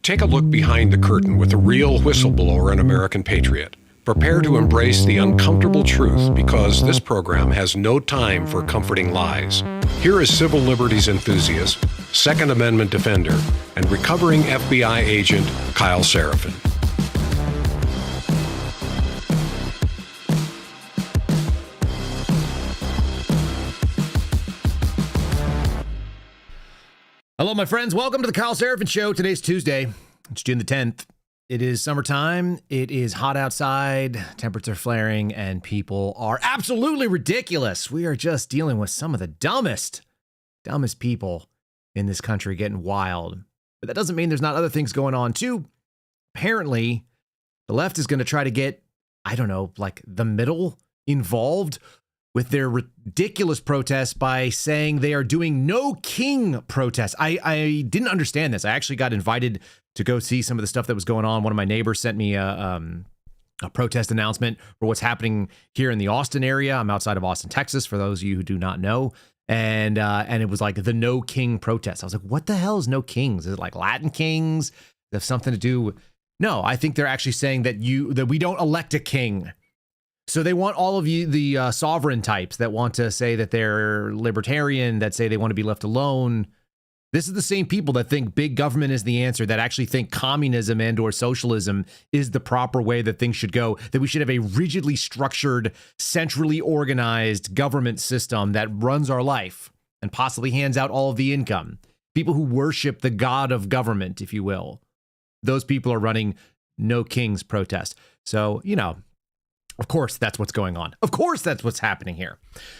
Take a look behind the curtain with a real whistleblower and American patriot. Prepare to embrace the uncomfortable truth because this program has no time for comforting lies. Here is civil liberties enthusiast, Second Amendment defender, and recovering FBI agent Kyle Seraphin. Hello, my friends. Welcome to the Kyle Seraphin Show. Today's Tuesday. It's June the 10th. It is summertime. It is hot outside. Temperatures are flaring, and people are absolutely ridiculous. We are just dealing with some of the dumbest people in this country getting wild. But that doesn't mean there's not other things going on, too. Apparently, the left is going to try to get, like the middle involved with their ridiculous protests by saying they are doing no king protests. I didn't understand this. I actually got invited to go see some of the stuff that was going on. One of my neighbors sent me a protest announcement for what's happening here in the Austin area. I'm outside of Austin, Texas, for those of you who do not know. And it was like the no king protest. I was like, what the hell is no kings? Is it like Latin kings? Does it have something to do with... No, I think they're actually saying that we don't elect a king. So they want all of you, the sovereign types that want to say that they're libertarian, that say they want to be left alone. This is the same people that think big government is the answer, that actually think communism and or socialism is the proper way that things should go, that we should have a rigidly structured, centrally organized government system that runs our life and possibly hands out all of the income. People who worship the god of government, if you will. Those people are running no kings protest. So, of course, that's what's going on. Of course, that's what's happening here.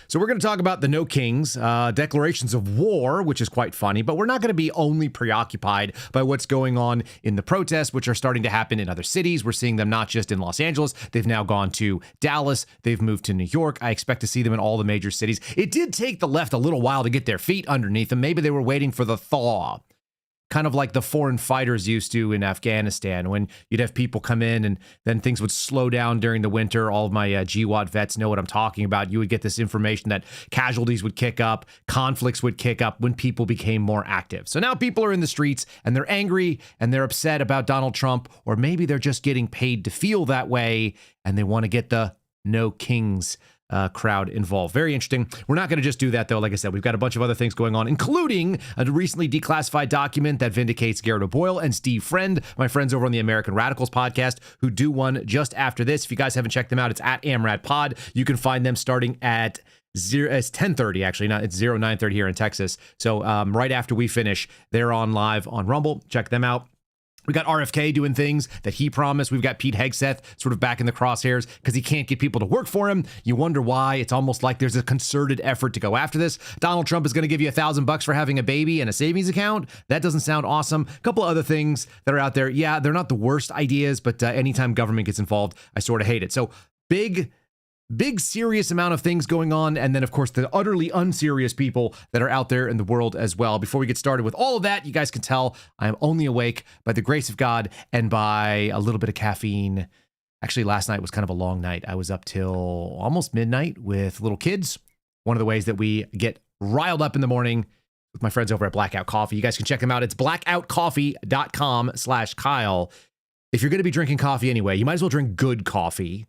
So we're going to talk about the No Kings, declarations of war, which is quite funny, but we're not going to be only preoccupied by what's going on in the protests, which are starting to happen in other cities. We're seeing them not just in Los Angeles. They've now gone to Dallas. They've moved to New York. I expect to see them in all the major cities. It did take the left a little while to get their feet underneath them. Maybe they were waiting for the thaw. Kind of like the foreign fighters used to in Afghanistan, when you'd have people come in and then things would slow down during the winter. All of my GWAT vets know what I'm talking about. You would get this information that casualties would kick up, conflicts would kick up when people became more active. So now people are in the streets and they're angry and they're upset about Donald Trump, or maybe they're just getting paid to feel that way and they want to get the no kings crowd involved. Very interesting. We're not going to just do that, though. Like I said, we've got a bunch of other things going on, including a recently declassified document that vindicates Garrett O'Boyle and Steve Friend, my friends over on the American Radicals podcast, who do one just after this. If you guys haven't checked them out, it's at AmRadPod. You can find them starting at it's 10:30, actually. It's 9:30 here in Texas. So right after we finish, they're on live on Rumble. Check them out. We got RFK doing things that he promised. We've got Pete Hegseth sort of back in the crosshairs because he can't get people to work for him. You wonder why. It's almost like there's a concerted effort to go after this. Donald Trump is going to give you $1,000 for having a baby and a savings account. That doesn't sound awesome. A couple of other things that are out there. Yeah, they're not the worst ideas, but anytime government gets involved, I sort of hate it. So big serious amount of things going on. And then, of course, the utterly unserious people that are out there in the world as well. Before we get started with all of that, you guys can tell I am only awake by the grace of God and by a little bit of caffeine. Actually, last night was kind of a long night. I was up till almost midnight with little kids. One of the ways that we get riled up in the morning with my friends over at Blackout Coffee. You guys can check them out. It's blackoutcoffee.com/Kyle. If you're going to be drinking coffee anyway, you might as well drink good coffee.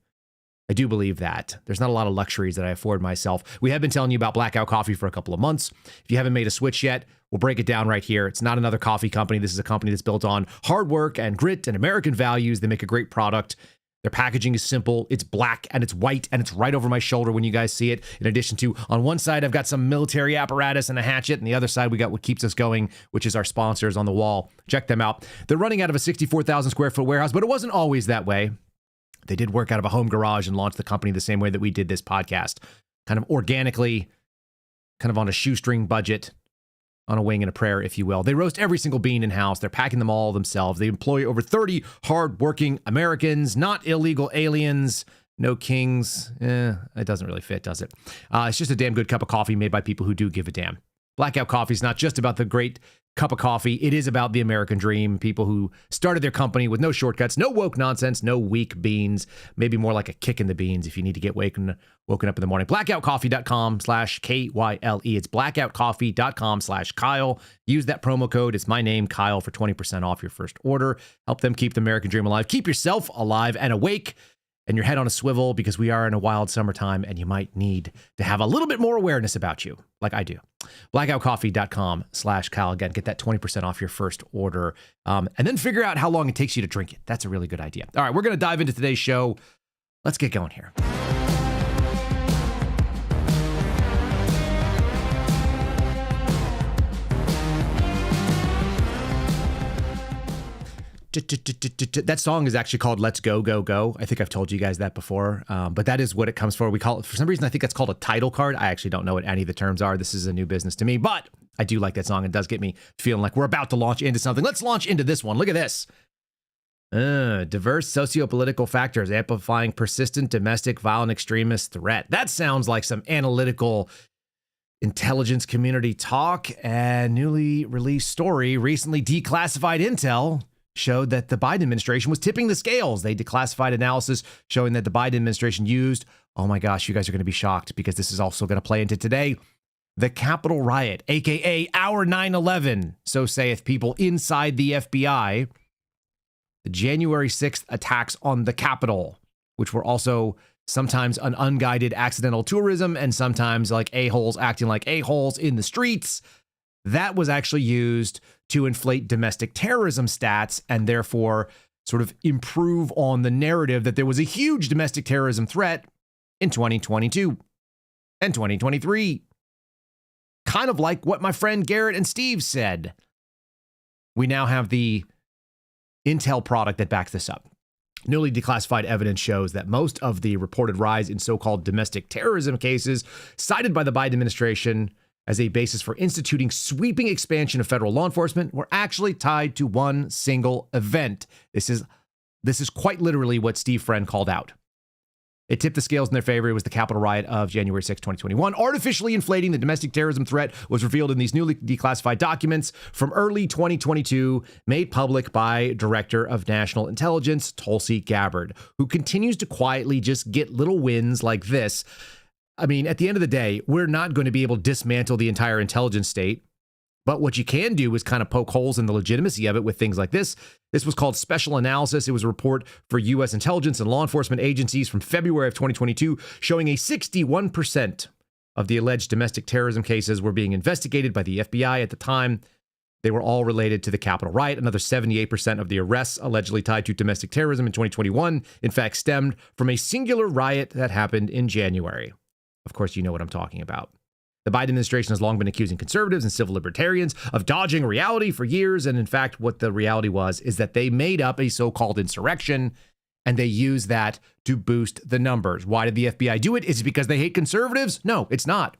I do believe that. There's not a lot of luxuries that I afford myself. We have been telling you about Blackout Coffee for a couple of months. If you haven't made a switch yet, we'll break it down right here. It's not another coffee company. This is a company that's built on hard work and grit and American values. They make a great product. Their packaging is simple. It's black and it's white and it's right over my shoulder when you guys see it. In addition to, on one side, I've got some military apparatus and a hatchet. And the other side, we got what keeps us going, which is our sponsors on the wall. Check them out. They're running out of a 64,000 square foot warehouse, but it wasn't always that way. They did work out of a home garage and launched the company the same way that we did this podcast, kind of organically, kind of on a shoestring budget, on a wing and a prayer, if you will. They roast every single bean in-house. They're packing them all themselves. They employ over 30 hard-working Americans, not illegal aliens, no kings. It doesn't really fit, does it? It's just a damn good cup of coffee made by people who do give a damn. Blackout Coffee is not just about the great cup of coffee. It is about the American dream. People who started their company with no shortcuts, no woke nonsense, no weak beans, maybe more like a kick in the beans if you need to get woken up in the morning. Blackoutcoffee.com/KYLE. It's blackoutcoffee.com/Kyle. Use that promo code. It's my name, Kyle, for 20% off your first order. Help them keep the American dream alive. Keep yourself alive and awake and your head on a swivel, because we are in a wild summertime and you might need to have a little bit more awareness about you, like I do. Blackoutcoffee.com/Kyle. Again, get that 20% off your first order, and then figure out how long it takes you to drink it. That's a really good idea. All right, we're going to dive into today's show. Let's get going here. That song is actually called Let's Go, Go, Go. I think I've told you guys that before, but that is what it comes for. We call it, for some reason, I think that's called a title card. I actually don't know what any of the terms are. This is a new business to me, but I do like that song. It does get me feeling like we're about to launch into something. Let's launch into this one. Look at this. Diverse sociopolitical factors amplifying persistent domestic violent extremist threat. That sounds like some analytical intelligence community talk. And newly released story, recently declassified intel, showed that the Biden administration was tipping the scales. They declassified analysis showing that the Biden administration used, oh my gosh, you guys are going to be shocked because this is also going to play into today, the Capitol riot, aka our 9/11, so saith people inside the FBI, the January 6th attacks on the Capitol, which were also sometimes an unguided accidental tourism and sometimes like a-holes acting like a-holes in the streets. That was actually used to inflate domestic terrorism stats and therefore sort of improve on the narrative that there was a huge domestic terrorism threat in 2022 and 2023. Kind of like what my friend Garrett and Steve said. We now have the intel product that backs this up. Newly declassified evidence shows that most of the reported rise in so-called domestic terrorism cases cited by the Biden administration as a basis for instituting sweeping expansion of federal law enforcement were actually tied to one single event. This is quite literally what Steve Friend called out. It tipped the scales in their favor. It was the Capitol riot of January 6, 2021. Artificially inflating the domestic terrorism threat was revealed in these newly declassified documents from early 2022, made public by Director of National Intelligence, Tulsi Gabbard, who continues to quietly just get little wins like this. I mean, at the end of the day, we're not going to be able to dismantle the entire intelligence state. But what you can do is kind of poke holes in the legitimacy of it with things like this. This was called Special Analysis. It was a report for U.S. intelligence and law enforcement agencies from February of 2022, showing a 61% of the alleged domestic terrorism cases were being investigated by the FBI at the time. They were all related to the Capitol riot. Another 78% of the arrests allegedly tied to domestic terrorism in 2021, in fact, stemmed from a singular riot that happened in January. Of course, you know what I'm talking about. The Biden administration has long been accusing conservatives and civil libertarians of dodging reality for years. And in fact, what the reality was is that they made up a so-called insurrection and they used that to boost the numbers. Why did the FBI do it? Is it because they hate conservatives? No, it's not.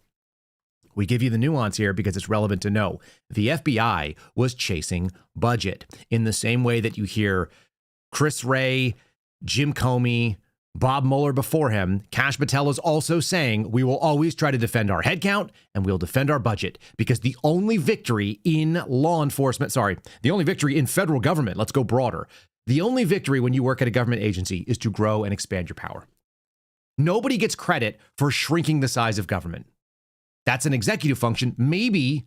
We give you the nuance here because it's relevant to know. The FBI was chasing budget in the same way that you hear Chris Wray, Jim Comey, Bob Mueller before him. Kash Patel is also saying we will always try to defend our headcount and we'll defend our budget because the only victory in law enforcement, the only victory in federal government, let's go broader. The only victory when you work at a government agency is to grow and expand your power. Nobody gets credit for shrinking the size of government. That's an executive function. Maybe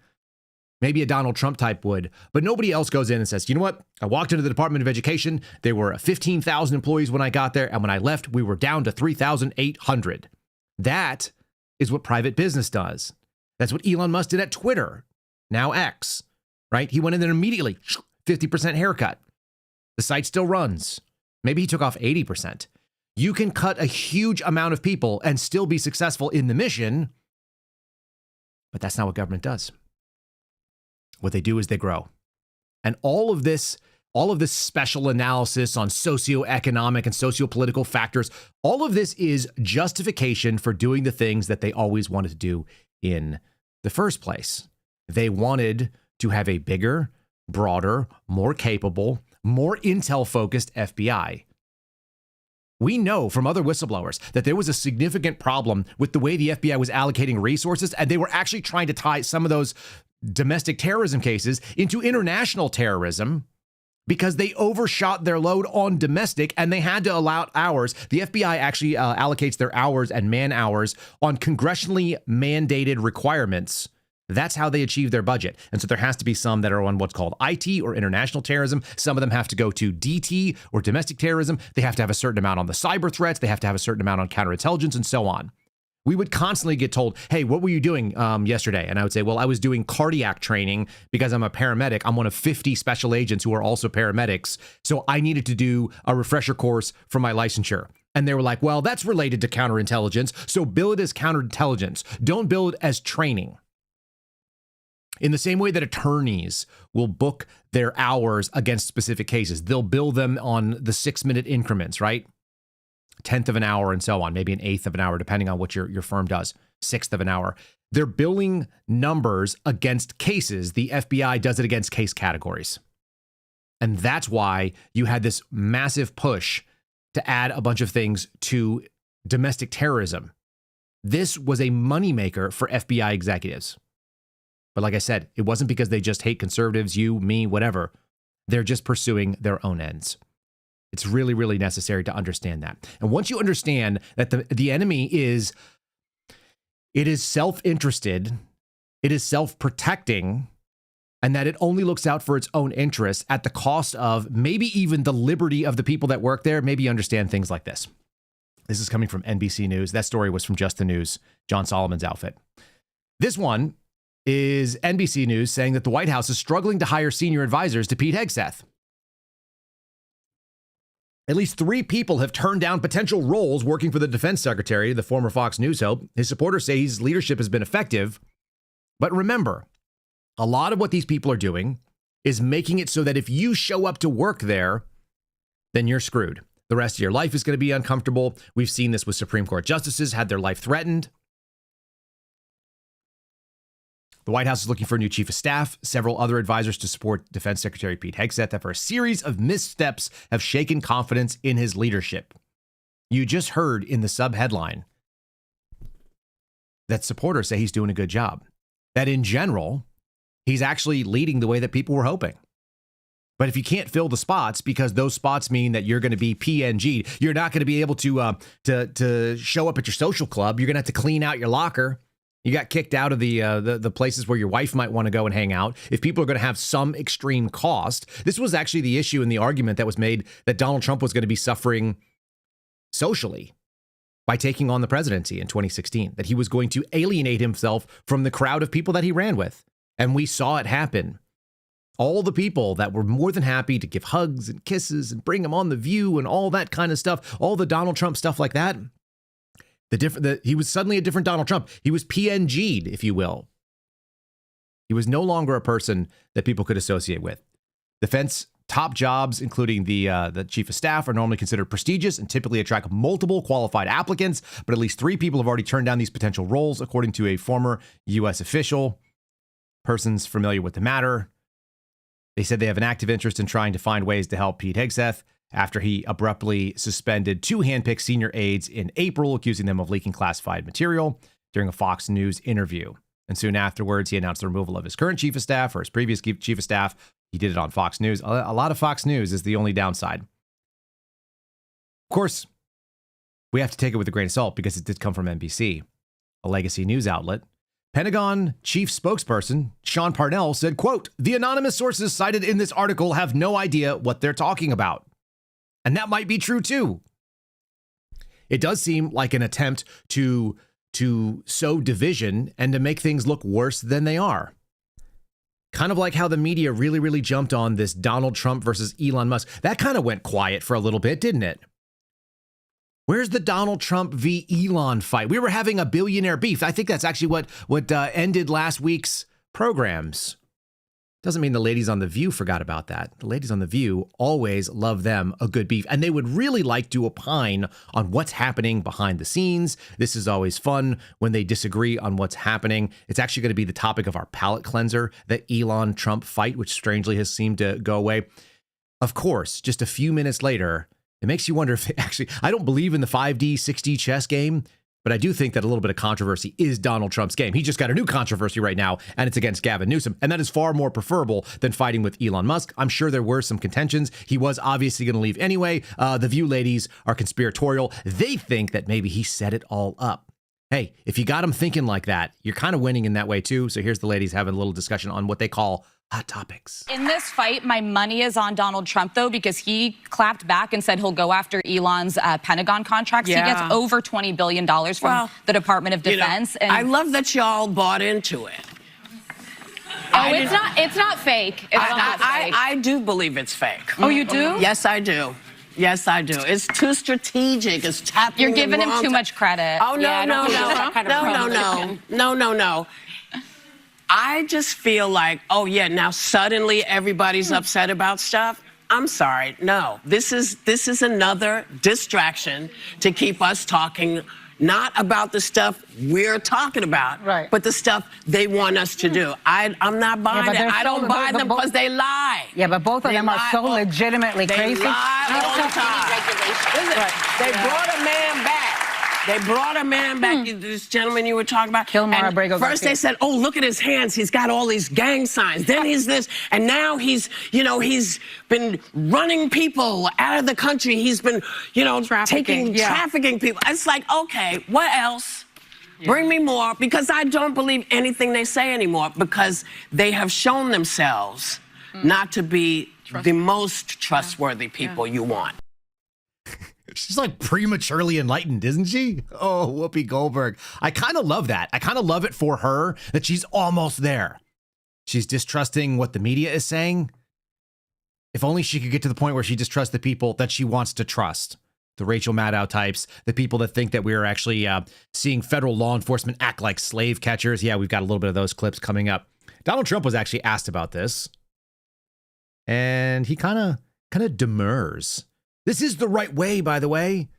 a Donald Trump type would, but nobody else goes in and says, you know what? I walked into the Department of Education. There were 15,000 employees when I got there. And when I left, we were down to 3,800. That is what private business does. That's what Elon Musk did at Twitter, now X, right? He went in there immediately, 50% haircut. The site still runs. Maybe he took off 80%. You can cut a huge amount of people and still be successful in the mission, but that's not what government does. What they do is they grow. And all of this special analysis on socioeconomic and sociopolitical factors, all of this is justification for doing the things that they always wanted to do in the first place. They wanted to have a bigger, broader, more capable, more intel-focused FBI. We know from other whistleblowers that there was a significant problem with the way the FBI was allocating resources, and they were actually trying to tie some of those domestic terrorism cases into international terrorism because they overshot their load on domestic and they had to allow hours. The FBI actually allocates their hours and man hours on congressionally mandated requirements. That's how they achieve their budget. And so there has to be some that are on what's called IT or international terrorism. Some of them have to go to DT or domestic terrorism. They have to have a certain amount on the cyber threats. They have to have a certain amount on counterintelligence and so on. We would constantly get told, hey, what were you doing yesterday? And I would say, well, I was doing cardiac training because I'm a paramedic. I'm one of 50 special agents who are also paramedics. So I needed to do a refresher course for my licensure. And they were like, well, that's related to counterintelligence. So bill it as counterintelligence. Don't bill it as training. In the same way that attorneys will book their hours against specific cases, they'll bill them on the 6-minute increments, right? 1/10 of an hour and so on, maybe an 1/8 of an hour, depending on what your firm does, 1/6 of an hour. They're billing numbers against cases. The FBI does it against case categories. And that's why you had this massive push to add a bunch of things to domestic terrorism. This was a moneymaker for FBI executives. But like I said, it wasn't because they just hate conservatives, you, me, whatever. They're just pursuing their own ends. It's really, really necessary to understand that. And once you understand that the enemy is self-interested, it is self-protecting, and that it only looks out for its own interests at the cost of maybe even the liberty of the people that work there, maybe you understand things like this. This is coming from NBC News. That story was from Just the News, John Solomon's outfit. This one is NBC News saying that the White House is struggling to hire senior advisors to Pete Hegseth. At least 3 people have turned down potential roles working for the defense secretary, the former Fox News host. His supporters say his leadership has been effective. But remember, a lot of what these people are doing is making it so that if you show up to work there, then you're screwed. The rest of your life is going to be uncomfortable. We've seen this with Supreme Court justices, had their life threatened. The White House is looking for a new chief of staff, several other advisors to support Defense Secretary Pete Hegseth after a series of missteps have shaken confidence in his leadership. You just heard in the sub-headline that supporters say he's doing a good job. That in general, he's actually leading the way that people were hoping. But if you can't fill the spots because those spots mean that you're going to be PNG'd, you're not going to be able to show up at your social club. You're going to have to clean out your locker. You got kicked out of the places where your wife might want to go and hang out. If people are going to have some extreme cost, this was actually the issue in the argument that was made that Donald Trump was going to be suffering socially by taking on the presidency in 2016, that he was going to alienate himself from the crowd of people that he ran with. And we saw it happen. All the people that were more than happy to give hugs and kisses and bring him on The View and all that kind of stuff, all the Donald Trump stuff like that. He was suddenly a different Donald Trump. He was PNG'd, if you will. He was no longer a person that people could associate with. Defense top jobs, including the chief of staff, are normally considered prestigious and typically attract multiple qualified applicants, but at least 3 people have already turned down these potential roles, according to a former U.S. official. Persons familiar with the matter. They said they have an active interest in trying to find ways to help Pete Hegseth after he abruptly suspended 2 handpicked senior aides in April, accusing them of leaking classified material during a Fox News interview. And soon afterwards, he announced the removal of his current chief of staff or his previous chief of staff. He did it on Fox News. A lot of Fox News is the only downside. Of course, we have to take it with a grain of salt because it did come from NBC, a legacy news outlet. Pentagon chief spokesperson Sean Parnell said, quote, "The anonymous sources cited in this article have no idea what they're talking about." And that might be true, too. It does seem like an attempt to sow division and to make things look worse than they are. Kind of like how the media really, really jumped on this Donald Trump versus Elon Musk. That kind of went quiet for a little bit, didn't it? Where's the Donald Trump v. Elon fight? We were having a billionaire beef. I think that's actually what ended last week's programs. Doesn't mean the ladies on The View forgot about that. The ladies on The View always love them a good beef, and they would really like to opine on what's happening behind the scenes. This is always fun when they disagree on what's happening. It's actually going to be the topic of our palate cleanser, the Elon Trump fight, which strangely has seemed to go away. Of course, just a few minutes later, it makes you wonder if I don't believe in the 5D, 6D chess game, but I do think that a little bit of controversy is Donald Trump's game. He just got a new controversy right now, and it's against Gavin Newsom. And that is far more preferable than fighting with Elon Musk. I'm sure there were some contentions. He was obviously going to leave anyway. The View ladies are conspiratorial. They think that maybe he set it all up. Hey, if you got them thinking like that, you're kind of winning in that way too. So here's the ladies having a little discussion on what they call hot topics. In this fight, my money is on Donald Trump, though, because he clapped back and said he'll go after Elon's Pentagon contracts. Yeah. He gets over $20 billion from the Department of Defense. And I love that y'all bought into it. It's not fake. It's not fake. I do believe it's fake. Oh, you do? Yes, I do. Yes, I do. It's too strategic. It's tapping. You're giving him too much credit. Oh, no. I just feel like, oh, yeah, now suddenly everybody's upset about stuff. I'm sorry. No, this is another distraction to keep us talking not about the stuff we're talking about, right, but the stuff they want us to do. I'm not buying it. I don't buy them because they lie. Yeah, but both of them are so legitimately crazy. They lie all the time. Listen, they brought a man back. They brought a man back, this gentleman you were talking about. First they said, oh, look at his hands. He's got all these gang signs. Then he's this. And now he's been running people out of the country. He's been, trafficking people. It's like, okay, what else? Yeah. Bring me more, because I don't believe anything they say anymore, because they have shown themselves not to be the most trustworthy people you want. She's like prematurely enlightened, isn't she? Oh, Whoopi Goldberg. I kind of love that. I kind of love it for her that she's almost there. She's distrusting what the media is saying. If only she could get to the point where she distrusts the people that she wants to trust. The Rachel Maddow types, the people that think that we're actually seeing federal law enforcement act like slave catchers. Yeah, we've got a little bit of those clips coming up. Donald Trump was actually asked about this, and he kind of demurs. This is the right way, by the way.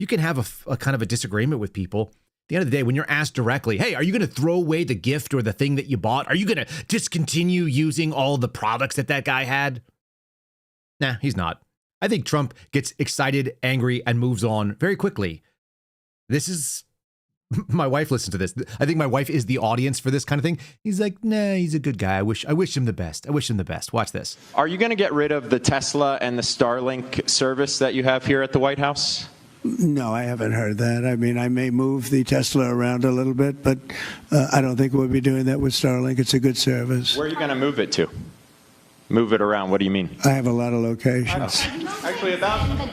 You can have a kind of a disagreement with people. At the end of the day, when you're asked directly, hey, are you going to throw away the gift or the thing that you bought? Are you going to discontinue using all the products that guy had? Nah, he's not. I think Trump gets excited, angry, and moves on very quickly. This is... My wife listens to this. I think my wife is the audience for this kind of thing. He's like, nah, he's a good guy. I wish him the best. I wish him the best. Watch this. Are you going to get rid of the Tesla and the Starlink service that you have here at the White House? No, I haven't heard that. I mean, I may move the Tesla around a little bit, but I don't think we'll be doing that with Starlink. It's a good service. Where are you going to move it to? Move it around. What do you mean? I have a lot of locations. Actually, about the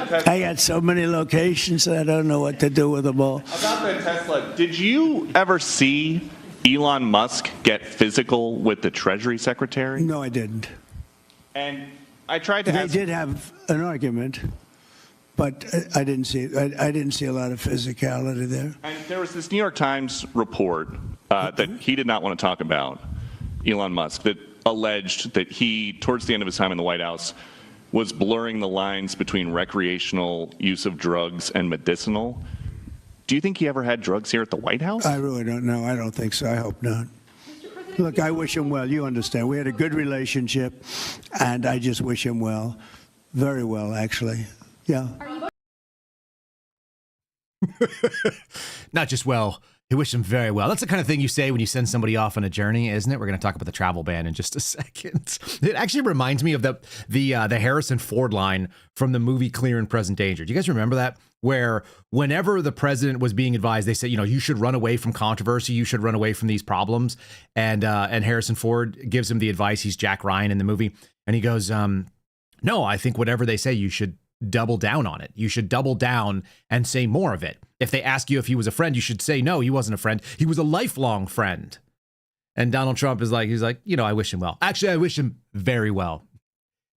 Tesla. I got so many locations, I don't know what to do with them all. About the Tesla. Did you ever see Elon Musk get physical with the Treasury Secretary? No, I didn't. And I tried to ask... They did have an argument, but I didn't see a lot of physicality there. And there was this New York Times report that he did not want to talk about, Elon Musk, that alleged that he, towards the end of his time in the White House, was blurring the lines between recreational use of drugs and medicinal. Do you think he ever had drugs here at the White House? I really don't know. I don't think so. I hope not. Look, I wish him well. You understand. We had a good relationship, and I just wish him well. Very well, actually. Yeah. Not just well. I wish him very well. That's the kind of thing you say when you send somebody off on a journey, isn't it? We're going to talk about the travel ban in just a second. It actually reminds me of the Harrison Ford line from the movie Clear and Present Danger. Do you guys remember that? Where whenever the president was being advised, they said, you should run away from controversy. You should run away from these problems. And Harrison Ford gives him the advice. He's Jack Ryan in the movie. And he goes, no, I think whatever they say, you should double down on it. You should double down and say more of it. If they ask you if he was a friend, you should say, no, he wasn't a friend. He was a lifelong friend. And Donald Trump is like, I wish him well. Actually, I wish him very well.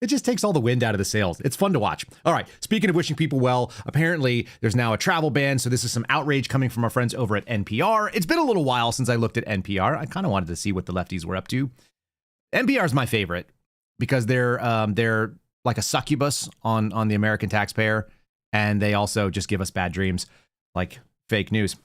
It just takes all the wind out of the sails. It's fun to watch. All right. Speaking of wishing people well, apparently there's now a travel ban. So this is some outrage coming from our friends over at NPR. It's been a little while since I looked at NPR. I kind of wanted to see what the lefties were up to. NPR is my favorite because they're like a succubus on the American taxpayer. And they also just give us bad dreams. Like fake news.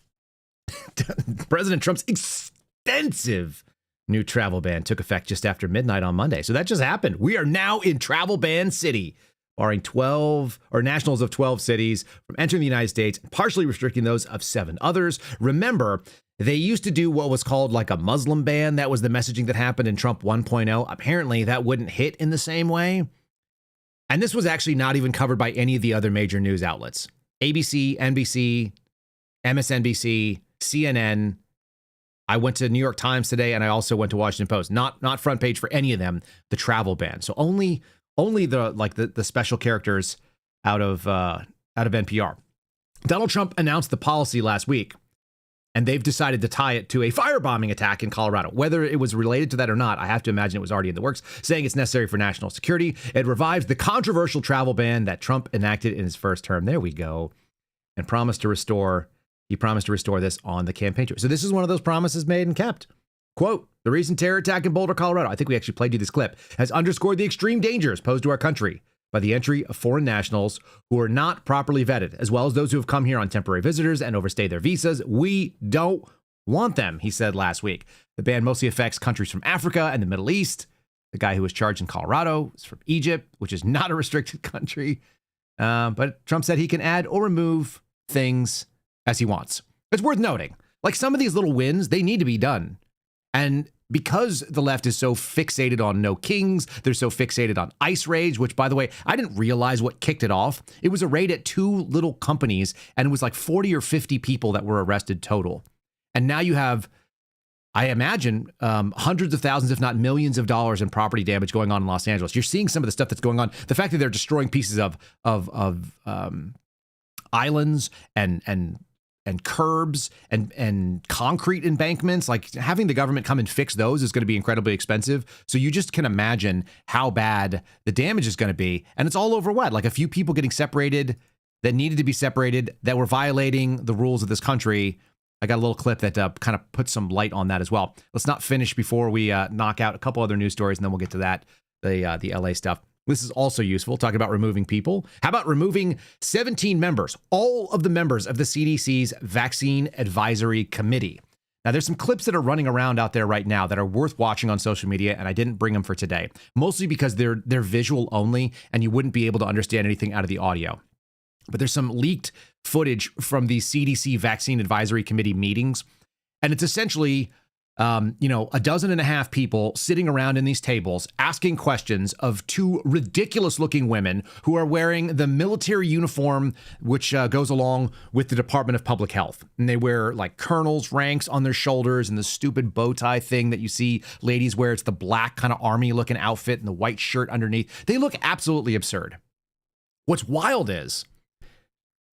President Trump's extensive new travel ban took effect just after midnight on Monday. So that just happened. We are now in travel ban city. barring 12 or nationals of 12 cities from entering the United States, partially restricting those of 7 others. Remember, they used to do what was called like a Muslim ban. That was the messaging that happened in Trump 1.0. Apparently, that wouldn't hit in the same way. And this was actually not even covered by any of the other major news outlets. ABC, NBC, MSNBC, CNN. I went to New York Times today, and I also went to Washington Post. Not front page for any of them, the travel ban. So only the special characters out of NPR. Donald Trump announced the policy last week, and they've decided to tie it to a firebombing attack in Colorado. Whether it was related to that or not, I have to imagine it was already in the works, saying it's necessary for national security. It revives the controversial travel ban that Trump enacted in his first term. There we go. And promised to restore this on the campaign trail. So this is one of those promises made and kept. Quote, the recent terror attack in Boulder, Colorado, I think we actually played you this clip, has underscored the extreme dangers posed to our country by the entry of foreign nationals who are not properly vetted, as well as those who have come here on temporary visitors and overstayed their visas. We don't want them, he said last week. The ban mostly affects countries from Africa and the Middle East. The guy who was charged in Colorado is from Egypt, which is not a restricted country. But Trump said he can add or remove things as he wants. It's worth noting, like some of these little wins, they need to be done. And because the left is so fixated on no kings, they're so fixated on ICE raids, which, by the way, I didn't realize what kicked it off. It was a raid at 2 little companies, and it was like 40 or 50 people that were arrested total. And now you have, I imagine, hundreds of thousands, if not millions of dollars in property damage going on in Los Angeles. You're seeing some of the stuff that's going on. The fact that they're destroying pieces of islands and curbs and concrete embankments, like having the government come and fix those is going to be incredibly expensive. So you just can imagine how bad the damage is going to be. And it's all over what? Like a few people getting separated that needed to be separated, that were violating the rules of this country. I got a little clip that kind of puts some light on that as well. Let's not finish before we knock out a couple other news stories, and then we'll get to that, the LA stuff. This is also useful, talking about removing people. How about removing 17 members, all of the members of the CDC's Vaccine Advisory Committee? Now, there's some clips that are running around out there right now that are worth watching on social media, and I didn't bring them for today, mostly because they're visual only, and you wouldn't be able to understand anything out of the audio. But there's some leaked footage from the CDC Vaccine Advisory Committee meetings, and it's essentially a dozen and a half people sitting around in these tables asking questions of 2 ridiculous looking women who are wearing the military uniform, which goes along with the Department of Public Health. And they wear like colonel's ranks on their shoulders and the stupid bow tie thing that you see ladies wear. It's the black kind of army looking outfit and the white shirt underneath. They look absolutely absurd. What's wild is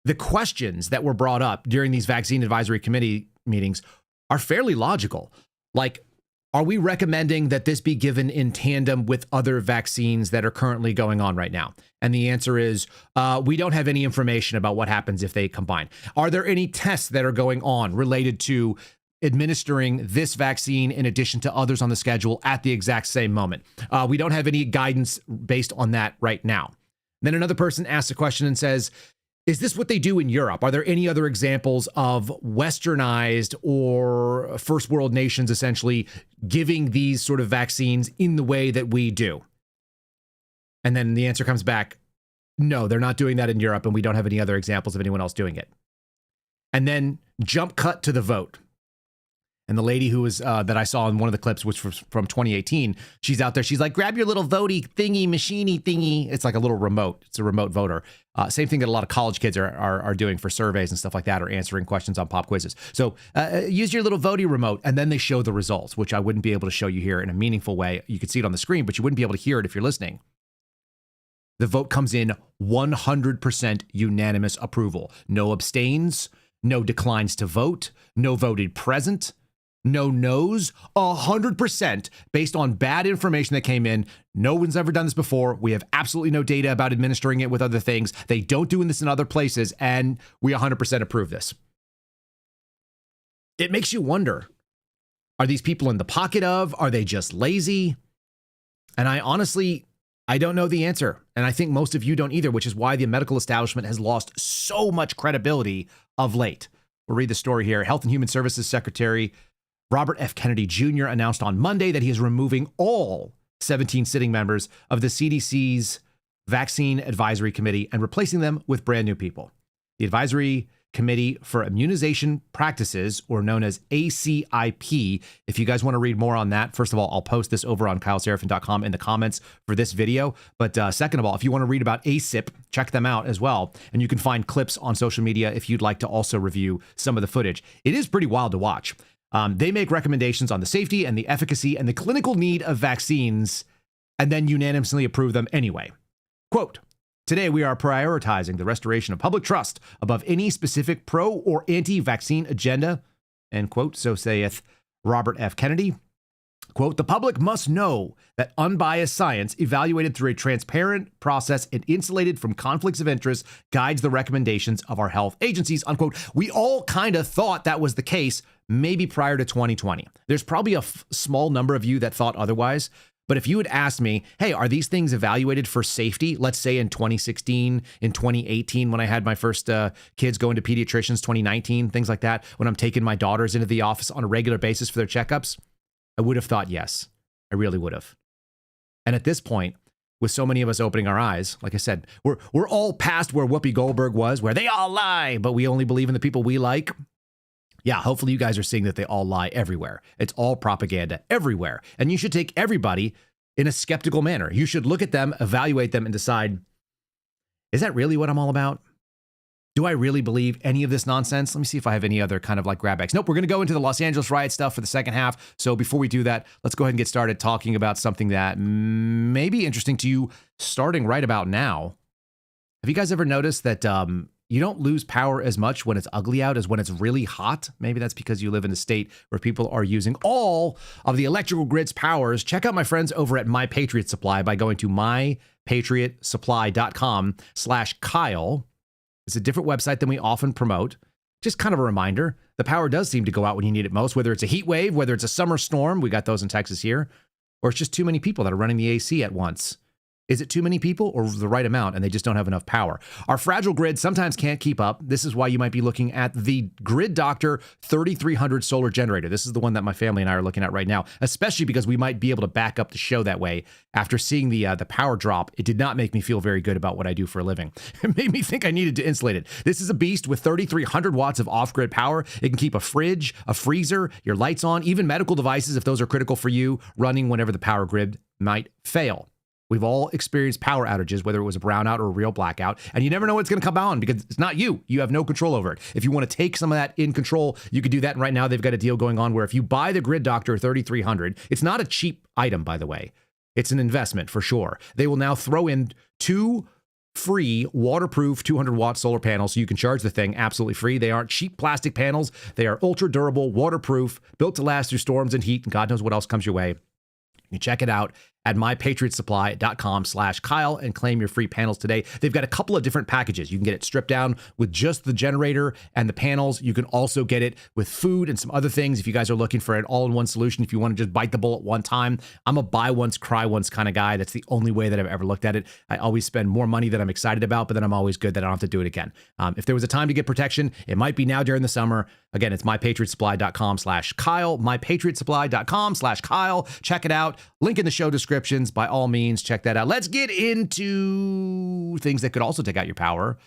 the questions that were brought up during these Vaccine Advisory Committee meetings are fairly logical. Like, are we recommending that this be given in tandem with other vaccines that are currently going on right now? And the answer is, we don't have any information about what happens if they combine. Are there any tests that are going on related to administering this vaccine in addition to others on the schedule at the exact same moment? We don't have any guidance based on that right now. Then another person asks a question and says, is this what they do in Europe? Are there any other examples of westernized or first world nations essentially giving these sort of vaccines in the way that we do? And then the answer comes back, no, they're not doing that in Europe, and we don't have any other examples of anyone else doing it. And then jump cut to the vote. And the lady who was that I saw in one of the clips, which was from 2018, she's out there. She's like, grab your little votey thingy, machiney thingy. It's like a little remote. It's a remote voter. Same thing that a lot of college kids are doing for surveys and stuff like that, or answering questions on pop quizzes. So use your little votey remote, and then they show the results, which I wouldn't be able to show you here in a meaningful way. You could see it on the screen, but you wouldn't be able to hear it if you're listening. The vote comes in 100% unanimous approval. No abstains, no declines to vote, no voted present. No no's, 100% based on bad information that came in. No one's ever done this before. We have absolutely no data about administering it with other things. They don't do this in other places, and we 100% approve this. It makes you wonder, are these people in the pocket of? Are they just lazy? And I don't know the answer. And I think most of you don't either, which is why the medical establishment has lost so much credibility of late. We'll read the story here. Health and Human Services Secretary Robert F. Kennedy Jr. announced on Monday that he is removing all 17 sitting members of the CDC's Vaccine Advisory Committee and replacing them with brand new people. The Advisory Committee for Immunization Practices, or known as ACIP. If you guys want to read more on that, first of all, I'll post this over on kyleseraphin.com in the comments for this video. But second of all, if you want to read about ACIP, check them out as well. And you can find clips on social media if you'd like to also review some of the footage. It is pretty wild to watch. They make recommendations on the safety and the efficacy and the clinical need of vaccines, and then unanimously approve them anyway. Quote, "Today, we are prioritizing the restoration of public trust above any specific pro or anti-vaccine agenda," end quote. So saith Robert F. Kennedy. Quote, "The public must know that unbiased science, evaluated through a transparent process and insulated from conflicts of interest, guides the recommendations of our health agencies," unquote. We all kind of thought that was the case, maybe prior to 2020. There's probably a small number of you that thought otherwise. But if you had asked me, hey, are these things evaluated for safety? Let's say in 2016, in 2018, when I had my first kids going to pediatricians, 2019, things like that, when I'm taking my daughters into the office on a regular basis for their checkups, I would have thought yes. I really would have. And at this point, with so many of us opening our eyes, like I said, we're all past where Whoopi Goldberg was, where they all lie, but we only believe in the people we like. Yeah, hopefully you guys are seeing that they all lie everywhere. It's all propaganda everywhere. And you should take everybody in a skeptical manner. You should look at them, evaluate them, and decide, is that really what I'm all about? Do I really believe any of this nonsense? Let me see if I have any other kind of like grab bags. Nope, we're going to go into the Los Angeles riot stuff for the second half. So before we do that, let's go ahead and get started talking about something that may be interesting to you starting right about now. Have you guys ever noticed that you don't lose power as much when it's ugly out as when it's really hot? Maybe that's because you live in a state where people are using all of the electrical grid's powers. Check out my friends over at My Patriot Supply by going to mypatriotsupply.com/Kyle. It's a different website than we often promote. Just kind of a reminder, the power does seem to go out when you need it most, whether it's a heat wave, whether it's a summer storm, we got those in Texas here, or it's just too many people that are running the AC at once. Is it too many people or the right amount and they just don't have enough power? Our fragile grid sometimes can't keep up. This is why you might be looking at the Grid Doctor 3300 solar generator. This is the one that my family and I are looking at right now, especially because we might be able to back up the show that way. After seeing the power drop, it did not make me feel very good about what I do for a living. It made me think I needed to insulate it. This is a beast with 3,300 watts of off-grid power. It can keep a fridge, a freezer, your lights on, even medical devices, if those are critical for you, running whenever the power grid might fail. We've all experienced power outages, whether it was a brownout or a real blackout, and you never know what's going to come on because it's not you. You have no control over it. If you want to take some of that in control, you could do that. And right now they've got a deal going on where if you buy the Grid Doctor 3300, it's not a cheap item, by the way. It's an investment for sure. They will now throw in 2 free waterproof 200-watt solar panels so you can charge the thing absolutely free. They aren't cheap plastic panels. They are ultra durable, waterproof, built to last through storms and heat, and God knows what else comes your way. You can check it out at mypatriotsupply.com/Kyle and claim your free panels today. They've got a couple of different packages. You can get it stripped down with just the generator and the panels. You can also get it with food and some other things if you guys are looking for an all-in-one solution. If you want to just bite the bullet one time, I'm a buy once, cry once kind of guy. That's the only way that I've ever looked at it. I always spend more money than I'm excited about, but then I'm always good that I don't have to do it again. If there was a time to get protection, it might be now during the summer. Again, it's mypatriotsupply.com/Kyle, mypatriotsupply.com/Kyle. Check it out. Link in the show descriptions. By all means, check that out. Let's get into things that could also take out your power.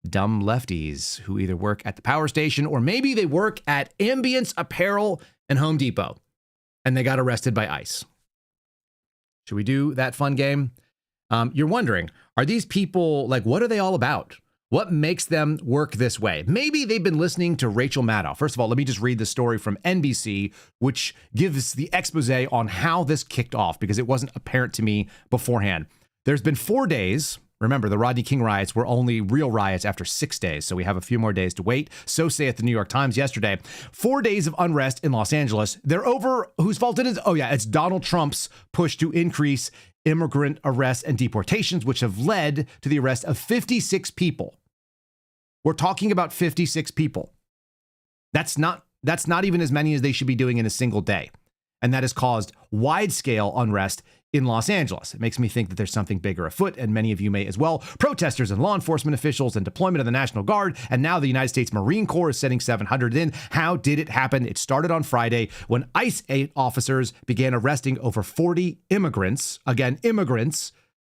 Dumb lefties who either work at the power station or maybe they work at Ambience Apparel and Home Depot and they got arrested by ICE. Should we do that fun game? You're wondering, are these people, like, what are they all about? What makes them work this way? Maybe they've been listening to Rachel Maddow. First of all, let me just read the story from NBC, which gives the expose on how this kicked off because it wasn't apparent to me beforehand. There's been 4 days. Remember, the Rodney King riots were only real riots after 6 days, so we have a few more days to wait. So saith the New York Times yesterday. 4 days of unrest in Los Angeles. They're over. Whose fault it is? Oh, yeah, it's Donald Trump's push to increase immigrant arrests and deportations, which have led to the arrest of 56 people. We're talking about 56 people. That's not even as many as they should be doing in a single day. And that has caused wide-scale unrest in Los Angeles. It makes me think that there's something bigger afoot, and many of you may as well. Protesters and law enforcement officials and deployment of the National Guard, and now the United States Marine Corps is sending 700 in. How did it happen? It started on Friday when ICE officers began arresting over 40 immigrants, again, immigrants,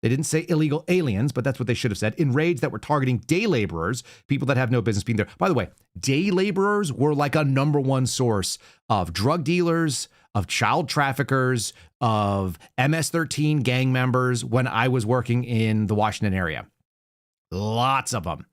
They didn't say illegal aliens, but that's what they should have said, in raids that were targeting day laborers, people that have no business being there. By the way, day laborers were like a number one source of drug dealers, of child traffickers, of MS-13 gang members when I was working in the Washington area. Lots of them.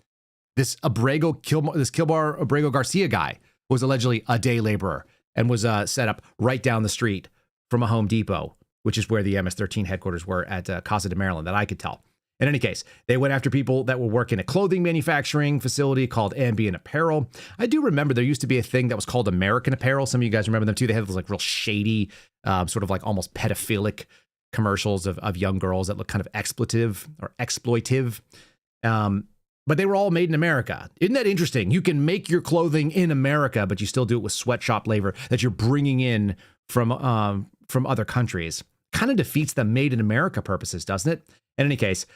This Kilbar Abrego Garcia guy was allegedly a day laborer and was set up right down the street from a Home Depot, which is where the MS-13 headquarters were at Casa de Maryland, that I could tell. In any case, they went after people that were working at a clothing manufacturing facility called Ambient Apparel. I do remember there used to be a thing that was called American Apparel. Some of you guys remember them too. They had those like real shady, sort of like almost pedophilic commercials of young girls that look kind of exploitive. But they were all made in America. Isn't that interesting? You can make your clothing in America, but you still do it with sweatshop labor that you're bringing in from other countries. Kind of defeats the made in America purposes, doesn't it? In any case,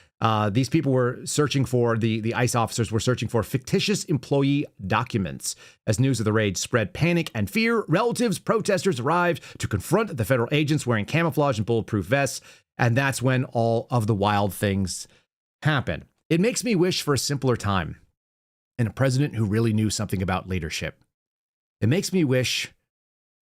these people were searching for, the ICE officers were searching for fictitious employee documents. As news of the raid spread panic and fear, protesters arrived to confront the federal agents wearing camouflage and bulletproof vests. And that's when all of the wild things happened. It makes me wish for a simpler time and a president who really knew something about leadership. It makes me wish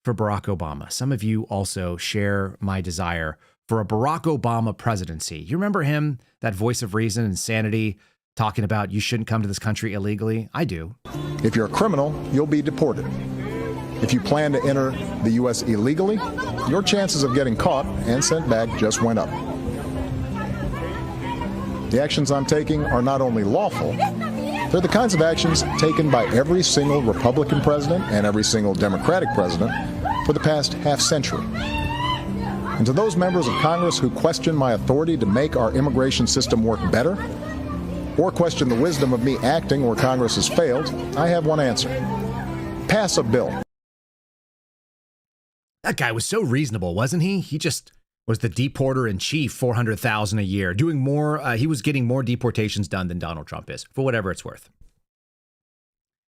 for Barack Obama. Some of you also share my desire for a Barack Obama presidency. You remember him, that voice of reason and sanity, talking about you shouldn't come to this country illegally? I do. If you're a criminal, you'll be deported. If you plan to enter the U.S. illegally, your chances of getting caught and sent back just went up. The actions I'm taking are not only lawful, they're the kinds of actions taken by every single Republican president and every single Democratic president for the past half century. And to those members of Congress who question my authority to make our immigration system work better, or question the wisdom of me acting where Congress has failed, I have one answer. Pass a bill. That guy was so reasonable, wasn't he? He just was the deporter in chief, $400,000 a year, doing more. He was getting more deportations done than Donald Trump is, for whatever it's worth.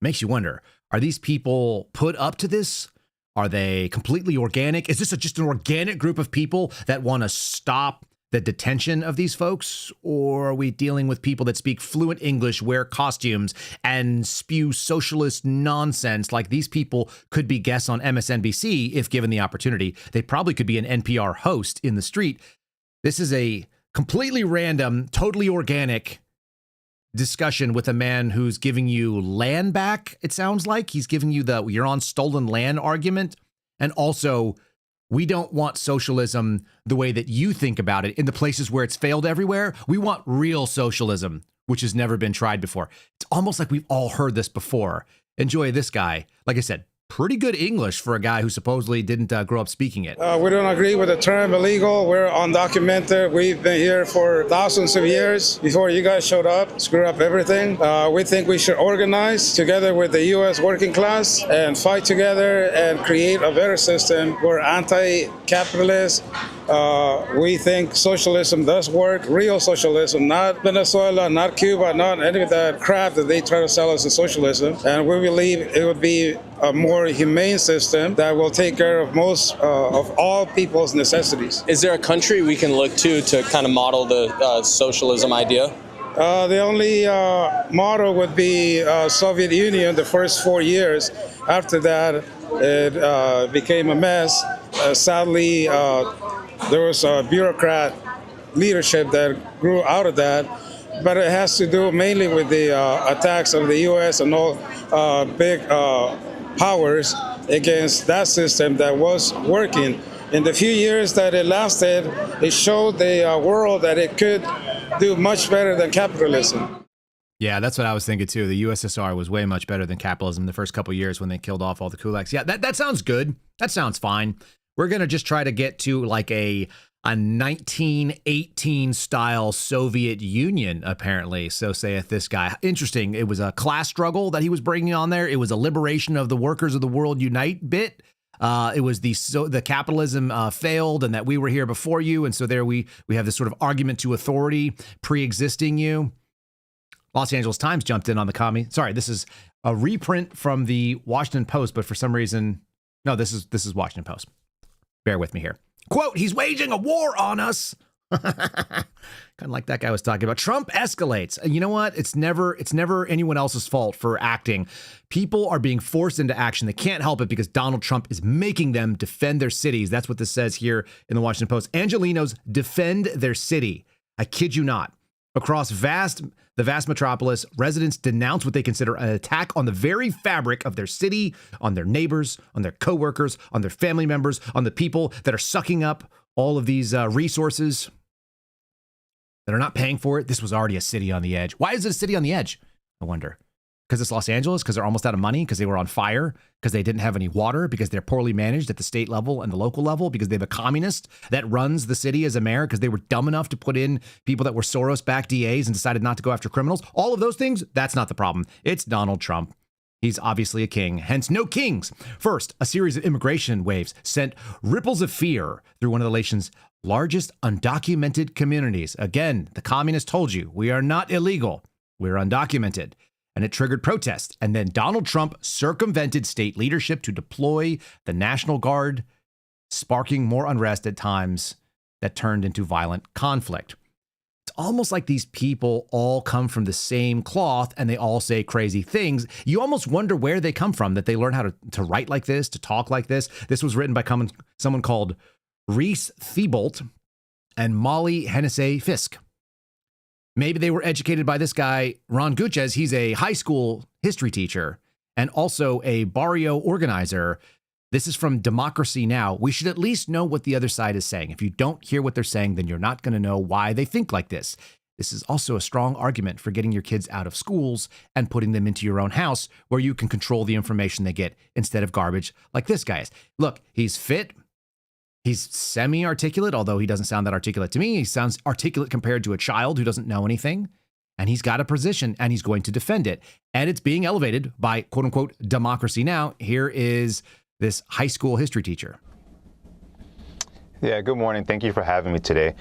Makes you wonder, are these people put up to this? Are they completely organic? Is this just an organic group of people that want to stop the detention of these folks? Or are we dealing with people that speak fluent English, wear costumes, and spew socialist nonsense? Like these people could be guests on MSNBC if given the opportunity. They probably could be an NPR host in the street. This is a completely random, totally organic discussion with a man who's giving you land back, it sounds like. He's giving you the you're on stolen land argument. And also, we don't want socialism the way that you think about it in the places where it's failed everywhere. We want real socialism, which has never been tried before. It's almost like we've all heard this before. Enjoy this guy. Like I said, pretty good English for a guy who supposedly didn't grow up speaking it. We don't agree with the term illegal. We're undocumented. We've been here for thousands of years before you guys showed up, screw up everything. We think we should organize together with the U.S. working class and fight together and create a better system. We're anti-capitalist. We think socialism does work, real socialism, not Venezuela, not Cuba, not any of that crap that they try to sell us as socialism. And we believe it would be a more humane system that will take care of most of all people's necessities. Is there a country we can look to kind of model the socialism idea? The only model would be Soviet Union the first 4 years. After that, it became a mess. Sadly, there was a bureaucrat leadership that grew out of that. But it has to do mainly with the attacks of the U.S. and all big powers against that system that was working. In the few years that it lasted, it showed the world that it could do much better than capitalism. Yeah, that's what I was thinking too. The USSR was way much better than capitalism the first couple of years when they killed off all the kulaks. Yeah, that sounds good. That sounds fine. We're going to just try to get to like a 1918 style Soviet Union, apparently. So saith this guy. Interesting. It was a class struggle that he was bringing on there. It was a liberation of the workers of the world unite bit. It was the capitalism failed and that we were here before you. And so there we have this sort of argument to authority pre-existing you. Los Angeles Times jumped in on the commie. Sorry, this is a reprint from the Washington Post, but for some reason, no, this is Washington Post. Bear with me here. Quote, he's waging a war on us. Kind of like that guy was talking about. Trump escalates. You know what? It's never anyone else's fault for acting. People are being forced into action. They can't help it because Donald Trump is making them defend their cities. That's what this says here in the Washington Post. Angelenos defend their city. I kid you not. Across the vast metropolis, residents denounce what they consider an attack on the very fabric of their city, on their neighbors, on their coworkers, on their family members, on the people that are sucking up all of these resources that are not paying for it. This was already a city on the edge. Why is it a city on the edge? I wonder. Because it's Los Angeles? Because they're almost out of money? Because they were on fire? Because they didn't have any water? Because they're poorly managed at the state level and the local level? Because they have a communist that runs the city as a mayor? Because they were dumb enough to put in people that were Soros-backed DAs and decided not to go after criminals? All of those things, that's not the problem. It's Donald Trump. He's obviously a king, hence no kings. First, a series of immigration waves sent ripples of fear through one of the nation's largest undocumented communities. Again, the communists told you, we are not illegal. We're undocumented. And it triggered protests. And then Donald Trump circumvented state leadership to deploy the National Guard, sparking more unrest at times that turned into violent conflict. It's almost like these people all come from the same cloth and they all say crazy things. You almost wonder where they come from, that they learn how to write like this, to talk like this. This was written by someone called Reese Thibault and Molly Hennessy Fisk. Maybe they were educated by this guy, Ron Gutierrez. He's a high school history teacher and also a barrio organizer. This is from Democracy Now! We should at least know what the other side is saying. If you don't hear what they're saying, then you're not going to know why they think like this. This is also a strong argument for getting your kids out of schools and putting them into your own house where you can control the information they get instead of garbage like this guy is. Look, he's fit. He's semi-articulate, although he doesn't sound that articulate to me. He sounds articulate compared to a child who doesn't know anything. And he's got a position and he's going to defend it. And it's being elevated by, quote unquote, Democracy Now! Here is this high school history teacher. Yeah, good morning. Thank you for having me today.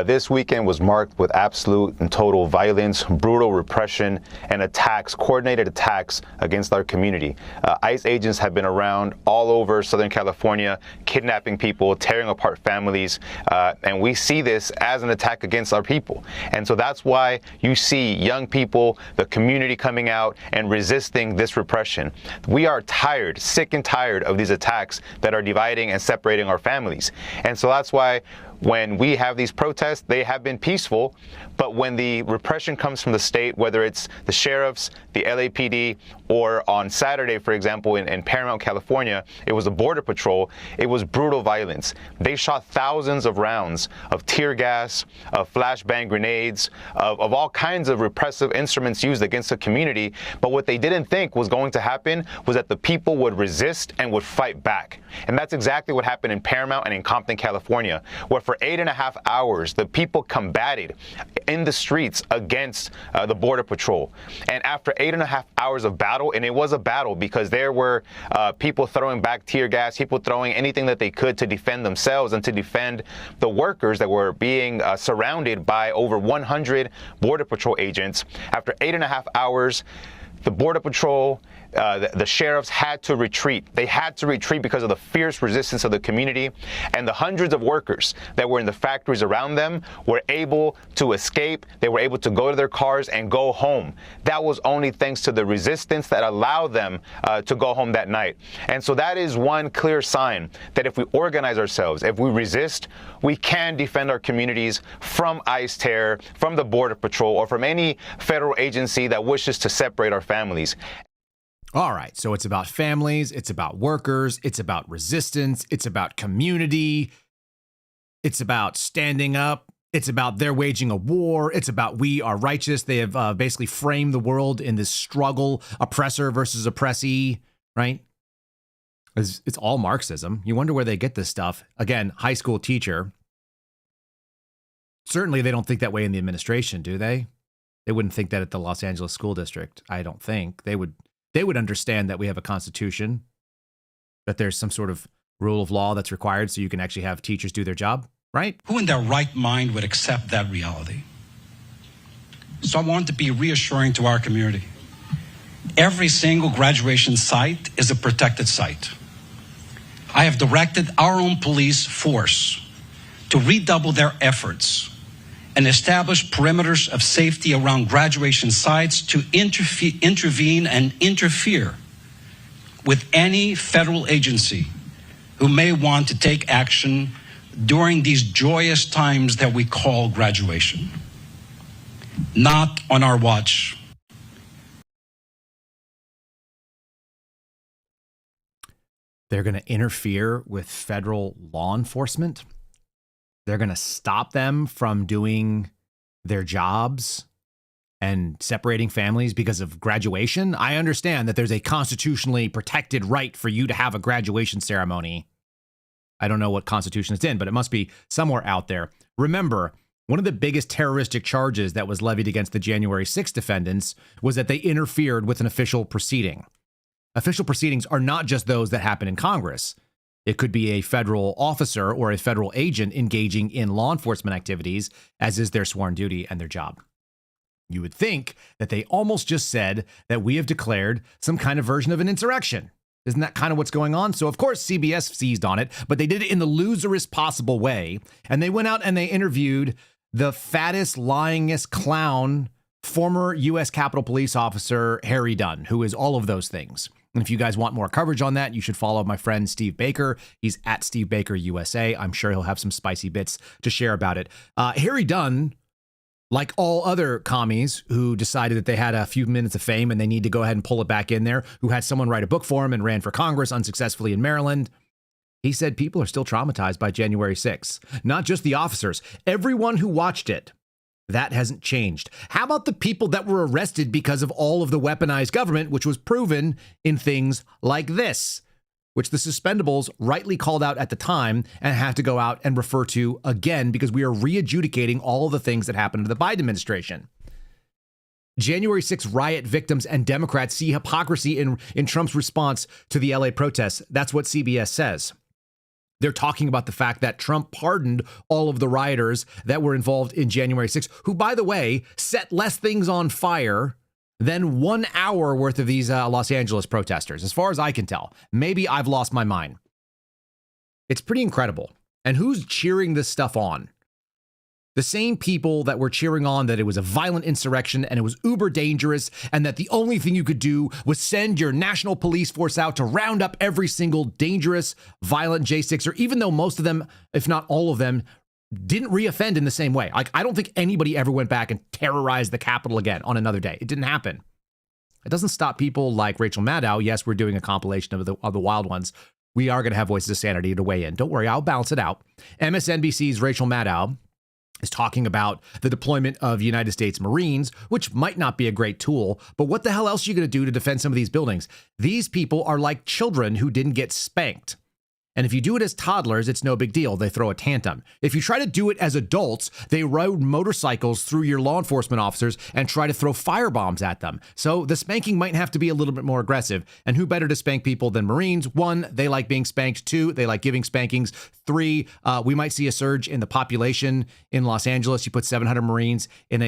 This weekend was marked with absolute and total violence, brutal repression, and attacks, coordinated attacks against our community. ICE agents have been around all over Southern California, kidnapping people, tearing apart families, and we see this as an attack against our people. And so that's why you see young people, the community coming out and resisting this repression. We are tired, sick and tired of these attacks that are dividing and separating our families. And so that's why when we have these protests, they have been peaceful, but when the repression comes from the state, whether it's the sheriffs, the LAPD, or on Saturday, for example, in Paramount, California, it was the Border Patrol, it was brutal violence. They shot thousands of rounds of tear gas, of flashbang grenades, of all kinds of repressive instruments used against the community, but what they didn't think was going to happen was that the people would resist and would fight back. And that's exactly what happened in Paramount and in Compton, California, where for 8.5 hours, the people combated in the streets against the Border Patrol. And after 8.5 hours of battle, and it was a battle because there were people throwing back tear gas, people throwing anything that they could to defend themselves and to defend the workers that were being surrounded by over 100 Border Patrol agents. After 8.5 hours, the Border Patrol, the sheriffs had to retreat. They had to retreat because of the fierce resistance of the community, and the hundreds of workers that were in the factories around them were able to escape. They were able to go to their cars and go home. That was only thanks to the resistance that allowed them to go home that night. And so that is one clear sign that if we organize ourselves, if we resist, we can defend our communities from ICE terror, from the Border Patrol, or from any federal agency that wishes to separate our families. All right, so it's about families, it's about workers, it's about resistance, it's about community, it's about standing up, it's about they're waging a war, it's about we are righteous. They have basically framed the world in this struggle, oppressor versus oppressee, right? It's all Marxism. You wonder where they get this stuff. Again, high school teacher. Certainly they don't think that way in the administration, do they? They wouldn't think that at the Los Angeles School District, I don't think. They would understand that we have a constitution, that there's some sort of rule of law that's required so you can actually have teachers do their job, right? Who in their right mind would accept that reality? So I want to be reassuring to our community. Every single graduation site is a protected site. I have directed our own police force to redouble their efforts and establish perimeters of safety around graduation sites to intervene and interfere with any federal agency who may want to take action during these joyous times that we call graduation. Not on our watch. They're going to interfere with federal law enforcement. They're going to stop them from doing their jobs and separating families because of graduation. I understand that there's a constitutionally protected right for you to have a graduation ceremony. I don't know what constitution it's in, but it must be somewhere out there. Remember, one of the biggest terroristic charges that was levied against the January 6th defendants was that they interfered with an official proceeding. Official proceedings are not just those that happen in Congress. It could be a federal officer or a federal agent engaging in law enforcement activities, as is their sworn duty and their job. You would think that they almost just said that we have declared some kind of version of an insurrection. Isn't that kind of what's going on? So, of course, CBS seized on it, but they did it in the loserest possible way. And they went out and they interviewed the fattest, lyingest clown, former U.S. Capitol Police officer Harry Dunn, who is all of those things. And if you guys want more coverage on that, you should follow my friend Steve Baker. He's at Steve Baker USA. I'm sure he'll have some spicy bits to share about it. Harry Dunn, like all other commies who decided that they had a few minutes of fame and they need to go ahead and pull it back in there, who had someone write a book for him and ran for Congress unsuccessfully in Maryland, he said people are still traumatized by January 6th. Not just the officers, everyone who watched it. That hasn't changed. How about the people that were arrested because of all of the weaponized government, which was proven in things like this, which the Suspendables rightly called out at the time and have to go out and refer to again because we are re-adjudicating all of the things that happened to the Biden administration. January 6th riot victims and Democrats see hypocrisy in Trump's response to the LA protests. That's what CBS says. They're talking about the fact that Trump pardoned all of the rioters that were involved in January 6th, who, by the way, set less things on fire than 1 hour worth of these Los Angeles protesters, as far as I can tell. Maybe I've lost my mind. It's pretty incredible. And who's cheering this stuff on? The same people that were cheering on that it was a violent insurrection and it was uber dangerous and that the only thing you could do was send your national police force out to round up every single dangerous, violent J6er, even though most of them, if not all of them, didn't reoffend in the same way. Like, I don't think anybody ever went back and terrorized the Capitol again on another day. It didn't happen. It doesn't stop people like Rachel Maddow. Yes, we're doing a compilation of the wild ones. We are going to have Voices of Sanity to weigh in. Don't worry, I'll balance it out. MSNBC's Rachel Maddow is talking about the deployment of United States Marines, which might not be a great tool, but what the hell else are you going to do to defend some of these buildings? These people are like children who didn't get spanked. And if you do it as toddlers, it's no big deal. They throw a tantrum. If you try to do it as adults, they ride motorcycles through your law enforcement officers and try to throw firebombs at them. So the spanking might have to be a little bit more aggressive. And who better to spank people than Marines? 1, they like being spanked. 2, they like giving spankings. 3, we might see a surge in the population in Los Angeles. You put 700 Marines in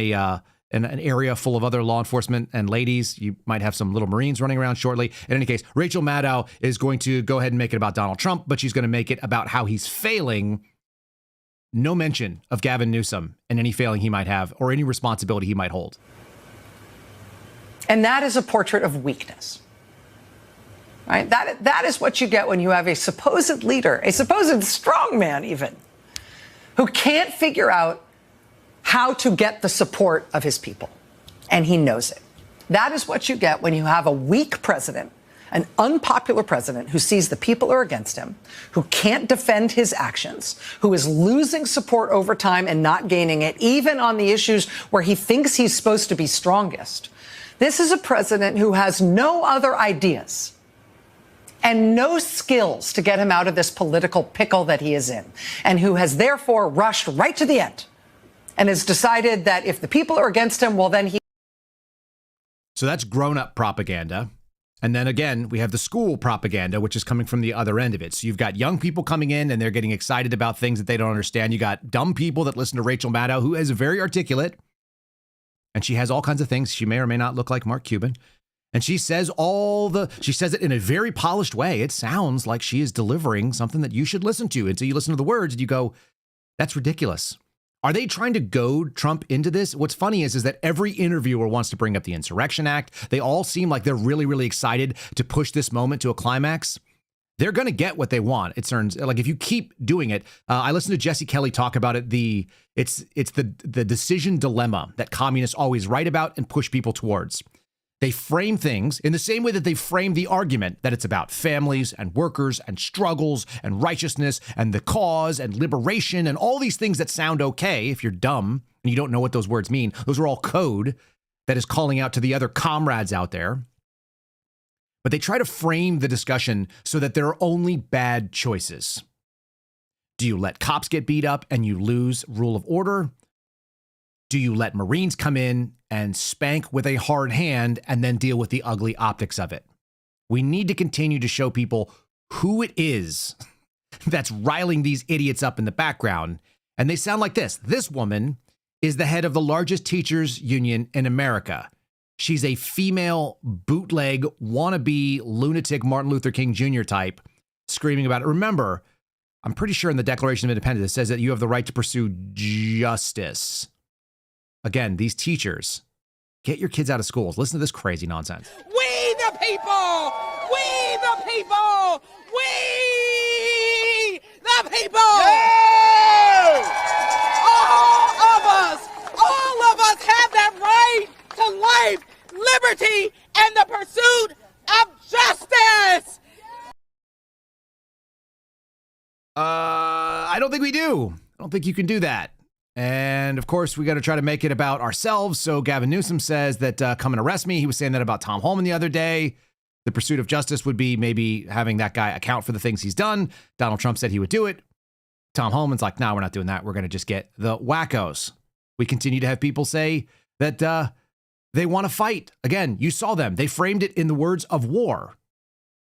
in an area full of other law enforcement and ladies. You might have some little Marines running around shortly. In any case, Rachel Maddow is going to go ahead and make it about Donald Trump, but she's going to make it about how he's failing. No mention of Gavin Newsom and any failing he might have or any responsibility he might hold. And that is a portrait of weakness. Right? That is what you get when you have a supposed leader, a supposed strong man even, who can't figure out how to get the support of his people. And he knows it. That is what you get when you have a weak president, an unpopular president who sees the people are against him, who can't defend his actions, who is losing support over time and not gaining it, even on the issues where he thinks he's supposed to be strongest. This is a president who has no other ideas and no skills to get him out of this political pickle that he is in, and who has therefore rushed right to the end and has decided that if the people are against him, well, then he... So that's grown-up propaganda. And then again, we have the school propaganda, which is coming from the other end of it. So you've got young people coming in and they're getting excited about things that they don't understand. You got dumb people that listen to Rachel Maddow, who is very articulate. And she has all kinds of things. She may or may not look like Mark Cuban. And she says she says it in a very polished way. It sounds like she is delivering something that you should listen to until you listen to the words and you go, that's ridiculous. Are they trying to goad Trump into this? What's funny is that every interviewer wants to bring up the Insurrection Act. They all seem like they're really, really excited to push this moment to a climax. They're going to get what they want. It turns like if you keep doing it. I listened to Jesse Kelly talk about it. It's the decision dilemma that communists always write about and push people towards. They frame things in the same way that they frame the argument that it's about families and workers and struggles and righteousness and the cause and liberation and all these things that sound okay if you're dumb and you don't know what those words mean. Those are all code that is calling out to the other comrades out there. But they try to frame the discussion so that there are only bad choices. Do you let cops get beat up and you lose rule of order? Do you let Marines come in and spank with a hard hand and then deal with the ugly optics of it? We need to continue to show people who it is that's riling these idiots up in the background. And they sound like this. This woman is the head of the largest teachers union in America. She's a female bootleg wannabe lunatic Martin Luther King Jr. type screaming about it. Remember, I'm pretty sure in the Declaration of Independence it says that you have the right to pursue justice. Again, these teachers, get your kids out of schools. Listen to this crazy nonsense. We the people! We the people! We the people! Yeah! All of us have that right to life, liberty, and the pursuit of justice! I don't think we do. I don't think you can do that. And of course, we got to try to make it about ourselves. So Gavin Newsom says that come and arrest me. He was saying that about Tom Holman the other day. The pursuit of justice would be maybe having that guy account for the things he's done. Donald Trump said he would do it. Tom Holman's like, no, we're not doing that. We're going to just get the wackos. We continue to have people say that they want to fight. Again, you saw them. They framed it in the words of war.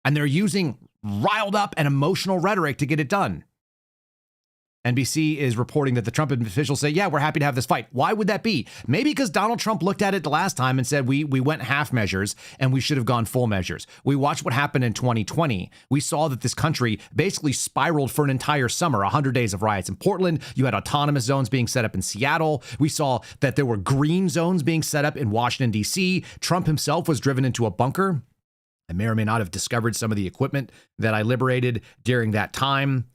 And they're using riled up and emotional rhetoric to get it done. NBC is reporting that the Trump officials say, yeah, we're happy to have this fight. Why would that be? Maybe because Donald Trump looked at it the last time and said, we went half measures and we should have gone full measures. We watched what happened in 2020. We saw that this country basically spiraled for an entire summer, 100 days of riots in Portland. You had autonomous zones being set up in Seattle. We saw that there were green zones being set up in Washington, D.C. Trump himself was driven into a bunker. I may or may not have discovered some of the equipment that I liberated during that time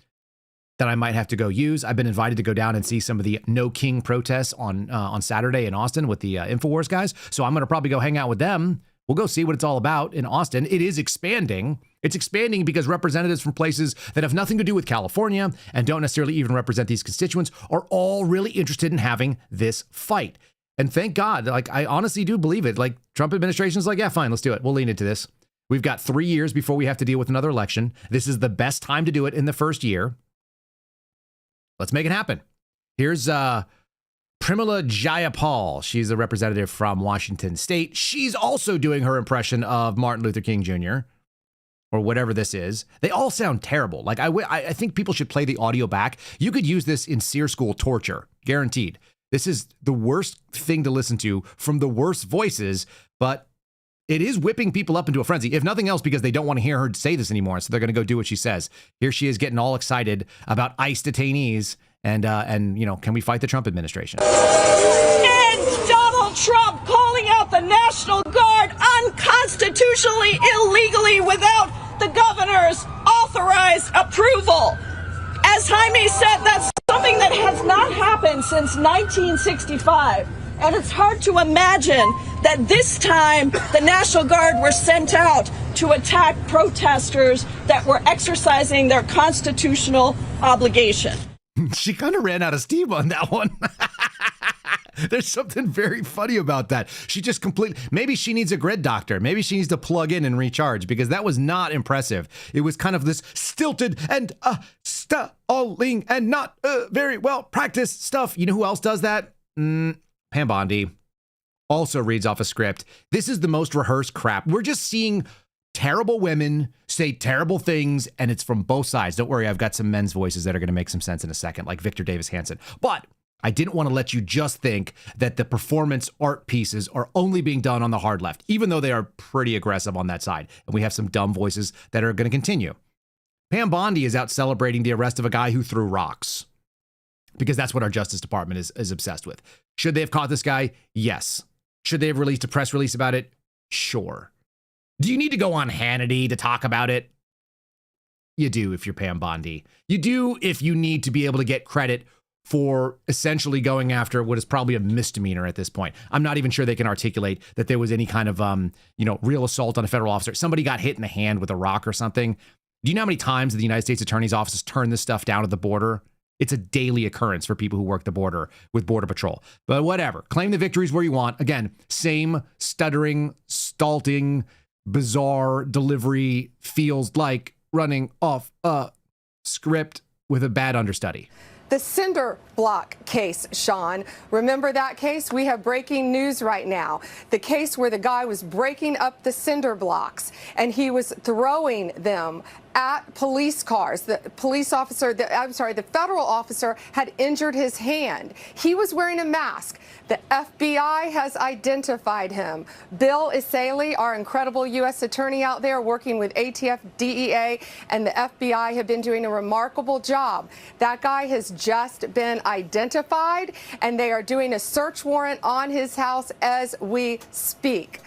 that I might have to go use. I've been invited to go down and see some of the No King protests on Saturday in Austin with the InfoWars guys. So I'm going to probably go hang out with them. We'll go see what it's all about in Austin. It is expanding. It's expanding because representatives from places that have nothing to do with California and don't necessarily even represent these constituents are all really interested in having this fight. And thank God, like I honestly do believe it. Like Trump administration is like, yeah, fine, let's do it. We'll lean into this. We've got 3 years before we have to deal with another election. This is the best time to do it in the first year. Let's make it happen. Here's Pramila Jayapal. She's a representative from Washington State. She's also doing her impression of Martin Luther King Jr. or whatever this is. They all sound terrible. Like I think people should play the audio back. You could use this in SEER school torture, guaranteed. This is the worst thing to listen to from the worst voices, but it is whipping people up into a frenzy, if nothing else, because they don't want to hear her say this anymore. So they're going to go do what she says. Here she is getting all excited about ICE detainees and can we fight the Trump administration? And Donald Trump calling out the National Guard unconstitutionally, illegally, without the governor's authorized approval. As Jaime said, that's something that has not happened since 1965. And it's hard to imagine that this time the National Guard were sent out to attack protesters that were exercising their constitutional obligation. She kind of ran out of steam on that one. There's something very funny about that. She just maybe she needs a grid doctor. Maybe she needs to plug in and recharge because that was not impressive. It was kind of this stilted and stalling and not very well practiced stuff. You know who else does that? Pam Bondi also reads off a script. This is the most rehearsed crap. We're just seeing terrible women say terrible things, and it's from both sides. Don't worry, I've got some men's voices that are going to make some sense in a second, like Victor Davis Hanson. But I didn't want to let you just think that the performance art pieces are only being done on the hard left, even though they are pretty aggressive on that side. And we have some dumb voices that are going to continue. Pam Bondi is out celebrating the arrest of a guy who threw rocks. because that's what our Justice Department is obsessed with. Should they have caught this guy? Yes. Should they have released a press release about it? Sure. Do you need to go on Hannity to talk about it? You do if you're Pam Bondi. You do if you need to be able to get credit for essentially going after what is probably a misdemeanor at this point. I'm not even sure they can articulate that there was any kind of, real assault on a federal officer. Somebody got hit in the hand with a rock or something. Do you know how many times the United States Attorney's Office has turned this stuff down at the border? It's a daily occurrence for people who work the border with Border Patrol. But whatever. Claim the victories where you want. Again, same stuttering, stallting, bizarre delivery feels like running off a script with a bad understudy. The cinder block case, Sean. Remember that case? We have breaking news right now. The case where the guy was breaking up the cinder blocks and he was throwing them at police cars. The federal officer had injured his hand. He was wearing a mask. The FBI has identified him. Bill Escalating, our incredible U.S. attorney out there working with ATF, DEA, and the FBI have been doing a remarkable job. That guy has just been identified, and they are doing a search warrant on his house as we speak.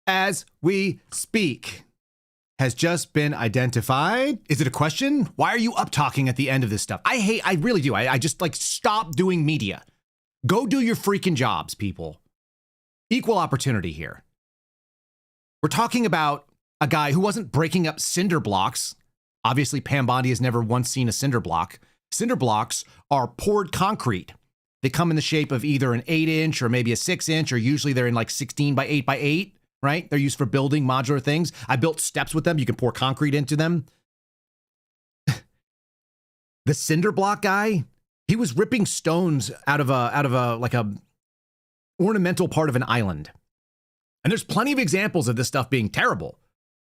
As we speak. Has just been identified. Is it a question? Why are you up talking at the end of this stuff? I really do. I just stop doing media. Go do your freaking jobs, people. Equal opportunity here. We're talking about a guy who wasn't breaking up cinder blocks. Obviously, Pam Bondi has never once seen a cinder block. Cinder blocks are poured concrete. They come in the shape of either an 8-inch or maybe a 6-inch, or usually they're in 16 by 8 by 8. Right? They're used for building modular things. I built steps with them. You can pour concrete into them. The cinder block guy, he was ripping stones out of a ornamental part of an island. And there's plenty of examples of this stuff being terrible.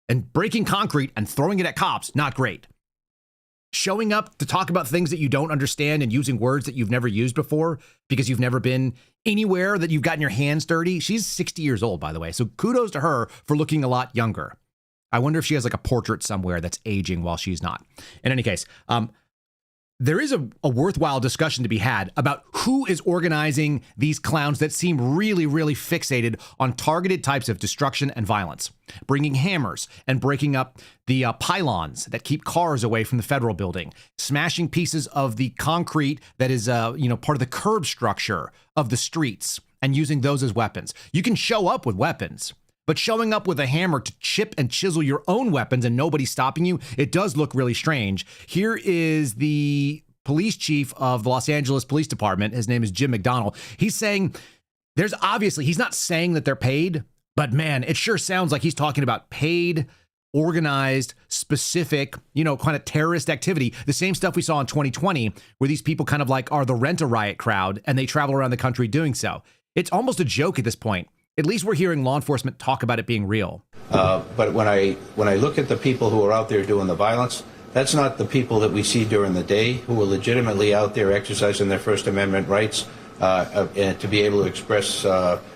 And breaking concrete and throwing it at cops, not great. Showing up to talk about things that you don't understand and using words that you've never used before because you've never been anywhere that you've gotten your hands dirty. She's 60 years old, by the way. So kudos to her for looking a lot younger. I wonder if she has a portrait somewhere that's aging while she's not. In any case, there is a worthwhile discussion to be had about who is organizing these clowns that seem really, really fixated on targeted types of destruction and violence, bringing hammers and breaking up the pylons that keep cars away from the federal building, smashing pieces of the concrete that is, part of the curb structure of the streets and using those as weapons. You can show up with weapons, but showing up with a hammer to chip and chisel your own weapons and nobody stopping you, it does look really strange. Here is the police chief of the Los Angeles Police Department. His name is Jim McDonnell. He's saying he's not saying that they're paid, but man, it sure sounds like he's talking about paid, organized, specific, kind of terrorist activity. The same stuff we saw in 2020, where these people kind of are the Rent-A-Riot crowd and they travel around the country doing so. It's almost a joke at this point. At least we're hearing law enforcement talk about it being real. But when I look at the people who are out there doing the violence, that's not the people that we see during the day who are legitimately out there exercising their First Amendment rights and to be able to express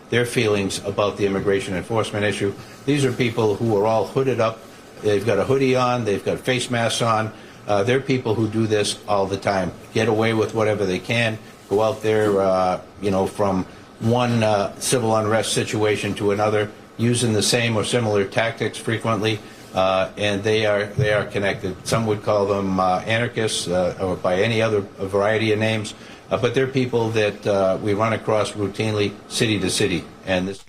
their feelings about the immigration enforcement issue. These are people who are all hooded up. They've got a hoodie on. They've got face masks on. They're people who do this all the time, get away with whatever they can, go out there, from one civil unrest situation to another, using the same or similar tactics frequently, and they are connected. Some would call them anarchists or by any other variety of names, but they're people that we run across routinely, city to city. And this.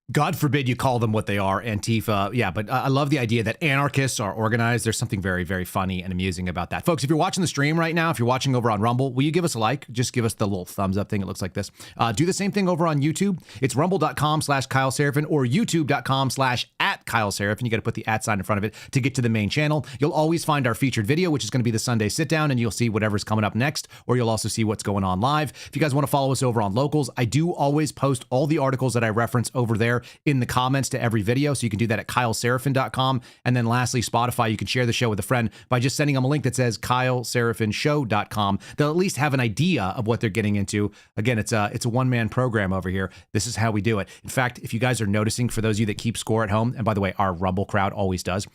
God forbid you call them what they are, Antifa. Yeah, but I love the idea that anarchists are organized. There's something very, very funny and amusing about that. Folks, if you're watching the stream right now, if you're watching over on Rumble, will you give us a like? Just give us the little thumbs up thing. It looks like this. Do the same thing over on YouTube. It's rumble.com/Kyle Seraphin or youtube.com/@Kyle Seraphin. You got to put the @ in front of it to get to the main channel. You'll always find our featured video, which is going to be the Sunday sit down, and you'll see whatever's coming up next, or you'll also see what's going on live. If you guys want to follow us over on Locals, I do always post all the articles that I reference over there in the comments to every video, so you can do that at kyleseraphin.com. And then lastly, Spotify, you can share the show with a friend by just sending them a link that says kyleseraphinshow.com. They'll at least have an idea of what they're getting into. Again, it's a one-man program over here. This is how we do it. In fact, if you guys are noticing, for those of you that keep score at home, and by the way, our Rumble crowd always does,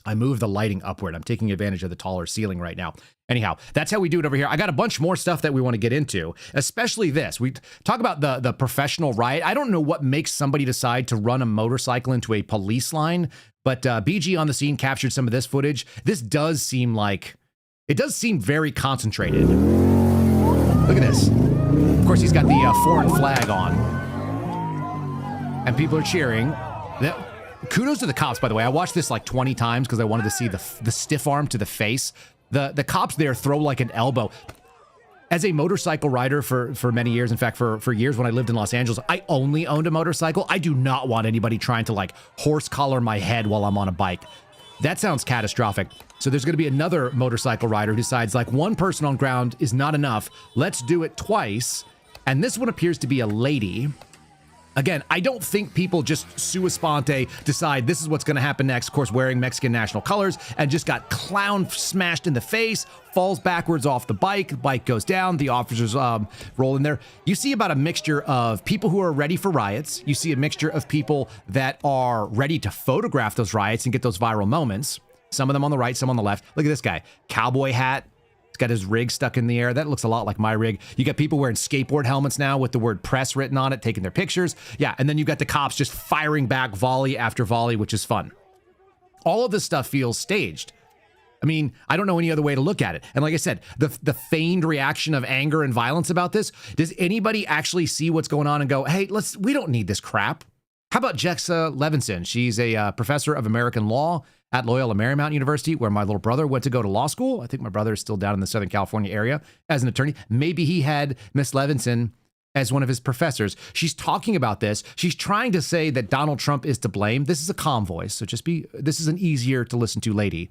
I moved the lighting upward. I'm taking advantage of the taller ceiling right now. Anyhow, that's how we do it over here. I got a bunch more stuff that we want to get into, especially this. We talk about the professional riot. I don't know what makes somebody decide to run a motorcycle into a police line, but BG on the scene captured some of this footage. This does seem very concentrated. Look at this. Of course, he's got the foreign flag on, and people are cheering. Kudos to the cops, by the way. I watched this like 20 times because I wanted to see the stiff arm to the face. The cops there throw like an elbow. As a motorcycle rider for many years, in fact, for years when I lived in Los Angeles, I only owned a motorcycle. I do not want anybody trying to like horse collar my head while I'm on a bike. That sounds catastrophic. So there's going to be another motorcycle rider who decides like one person on ground is not enough. Let's do it twice. And this one appears to be a lady. Again, I don't think people just sua sponte decide this is what's going to happen next. Of course, wearing Mexican national colors and just got clown smashed in the face, falls backwards off the bike goes down, the officers roll in there. You see about a mixture of people who are ready for riots. You see a mixture of people that are ready to photograph those riots and get those viral moments. Some of them on the right, some on the left. Look at this guy, cowboy hat. Got his rig stuck in the air. That looks a lot like my rig. You got people wearing skateboard helmets now with the word press written on it, taking their pictures. Yeah, and then you got the cops just firing back volley after volley, which is fun. All of this stuff feels staged. I mean, I don't know any other way to look at it. And like I said, the feigned reaction of anger and violence about this, does anybody actually see what's going on and go, hey, we don't need this crap? How about Jexa Levinson? She's a professor of American law at Loyola Marymount University, where my little brother went to go to law school. I think my brother is still down in the Southern California area as an attorney. Maybe he had Miss Levinson as one of his professors. She's talking about this. She's trying to say that Donald Trump is to blame. This is a calm voice, so this is an easier to listen to lady.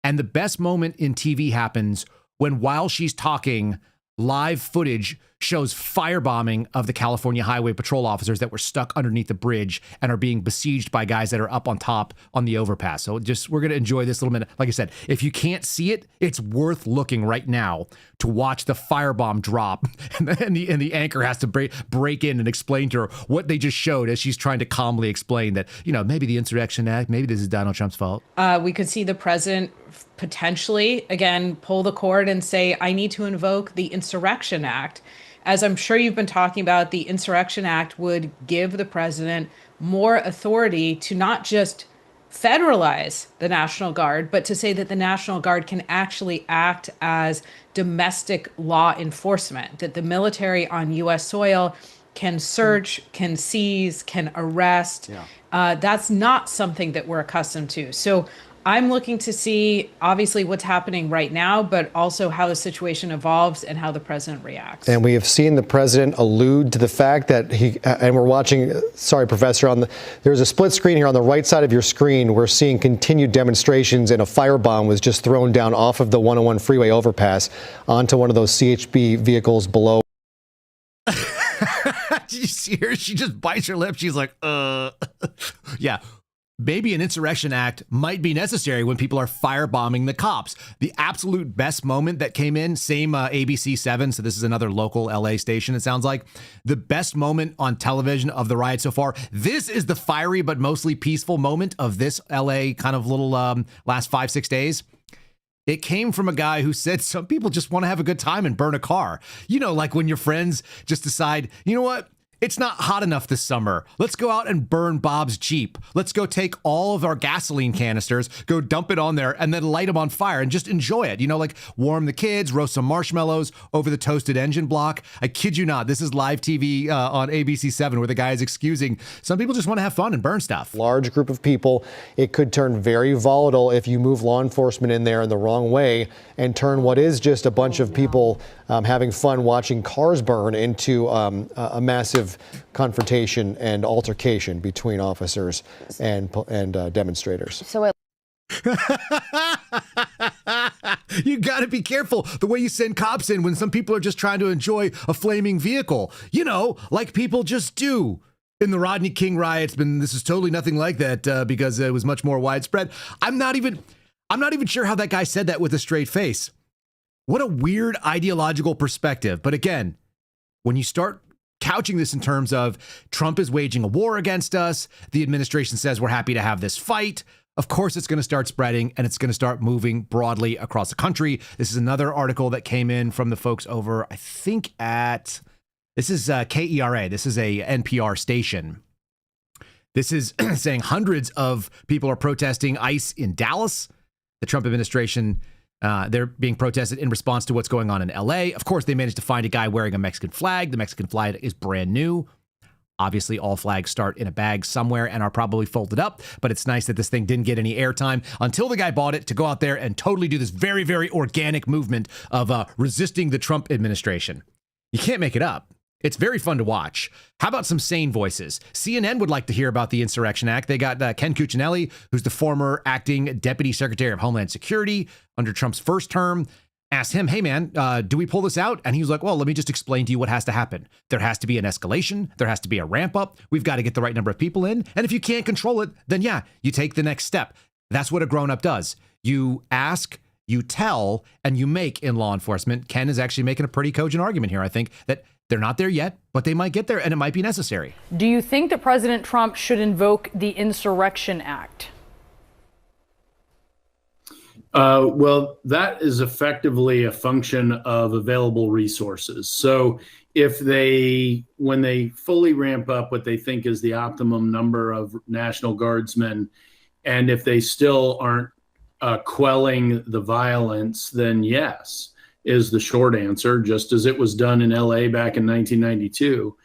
And the best moment in TV happens when, while she's talking, live footage shows firebombing of the California Highway Patrol officers that were stuck underneath the bridge and are being besieged by guys that are up on top on the overpass. So we're going to enjoy this little minute. Like I said, if you can't see it, it's worth looking right now to watch the firebomb drop. And the anchor has to break in and explain to her what they just showed as she's trying to calmly explain that, maybe the Insurrection Act, maybe this is Donald Trump's fault. We could see the president potentially, again, pull the cord and say, I need to invoke the Insurrection Act. As I'm sure you've been talking about, the Insurrection Act would give the president more authority to not just federalize the National Guard, but to say that the National Guard can actually act as domestic law enforcement, that the military on U.S. soil can search, can seize, can arrest. Yeah. That's not something that we're accustomed to. So I'm looking to see, obviously, what's happening right now, but also how the situation evolves and how the president reacts. And we have seen the president allude to the fact that and we're watching, sorry, Professor, there's a split screen here on the right side of your screen. We're seeing continued demonstrations, and a firebomb was just thrown down off of the 101 freeway overpass onto one of those CHP vehicles below. Did you see her? She just bites her lip. She's like, yeah. Maybe an Insurrection Act might be necessary when people are firebombing the cops. The absolute best moment that came in, same ABC 7, so this is another local LA station, it sounds like. The best moment on television of the riot so far. This is the fiery but mostly peaceful moment of this LA kind of little last 5-6 days. It came from a guy who said some people just want to have a good time and burn a car. Like when your friends just decide, you know what? It's not hot enough this summer. Let's go out and burn Bob's Jeep. Let's go take all of our gasoline canisters, go dump it on there, and then light them on fire and just enjoy it. Like warm the kids, roast some marshmallows over the toasted engine block. I kid you not. This is live TV on ABC 7 where the guy is excusing some people just want to have fun and burn stuff. Large group of people. It could turn very volatile if you move law enforcement in there in the wrong way and turn what is just a bunch of people having fun watching cars burn into a massive confrontation and altercation between officers and demonstrators. So you got to be careful the way you send cops in when some people are just trying to enjoy a flaming vehicle, like people just do. In the Rodney King riots, but this is totally nothing like that because it was much more widespread. I'm not even sure how that guy said that with a straight face. What a weird ideological perspective. But again, when you start couching this in terms of Trump is waging a war against us, the administration says we're happy to have this fight. of course it's going to start spreading and it's going to start moving broadly across the country. This is another article that came in from the folks over, I think this is KERA. This is a NPR station. This is saying hundreds of people are protesting ICE in Dallas. The Trump administration, they're being protested in response to what's going on in LA. Of course, they managed to find a guy wearing a Mexican flag. The Mexican flag is brand new. Obviously, all flags start in a bag somewhere and are probably folded up, but it's nice that this thing didn't get any airtime until the guy bought it to go out there and totally do this very, very organic movement of resisting the Trump administration. You can't make it up. It's very fun to watch. How about some sane voices? CNN would like to hear about the Insurrection Act. They got Ken Cuccinelli, who's the former acting Deputy Secretary of Homeland Security under Trump's first term. Asked him, hey, man, do we pull this out? And he was like, well, let me just explain to you what has to happen. There has to be an escalation. There has to be a ramp up. We've got to get the right number of people in. And if you can't control it, then yeah, you take the next step. That's what a grown up does. You ask, you tell, and you make in law enforcement. Ken is actually making a pretty cogent argument here, I think, that they're not there yet, but they might get there and it might be necessary. Do you think that President Trump should invoke the Insurrection Act? Well, that is effectively a function of available resources. So when they fully ramp up what they think is the optimum number of National Guardsmen, and if they still aren't quelling the violence, then yes, is the short answer, just as it was done in LA back in 1992.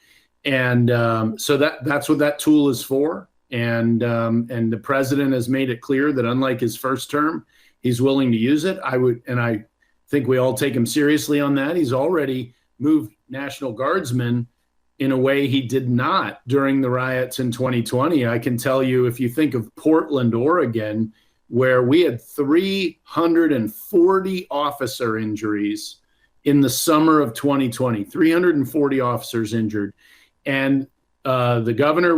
And so that's what that tool is for. And the president has made it clear that unlike his first term, he's willing to use it. I think we all take him seriously on that. He's already moved National Guardsmen in a way he did not during the riots in 2020. I can tell you, if you think of Portland, Oregon, where we had 340 officer injuries in the summer of 2020, 340 officers injured. And the governor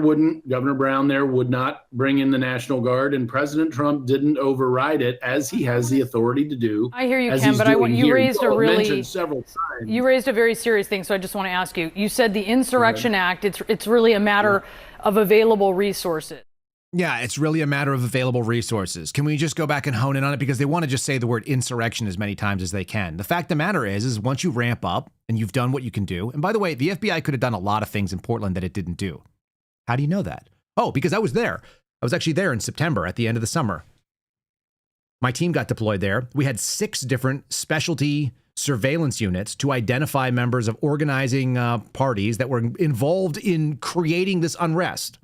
Brown there would not bring in the National Guard, and President Trump didn't override it, as he has the authority to do. I hear you, Ken, but you raised several times. You raised a very serious thing, so I just want to ask you. You said the Insurrection Act, it's really a matter of available resources. Yeah, it's really a matter of available resources. Can we just go back and hone in on it? Because they want to just say the word insurrection as many times as they can. The fact of the matter is once you ramp up and you've done what you can do, and by the way, the FBI could have done a lot of things in Portland that it didn't do. How do you know that? Oh, because I was there. I was actually there in September at the end of the summer. My team got deployed there. We had 6 different specialty surveillance units to identify members of organizing parties that were involved in creating this unrest.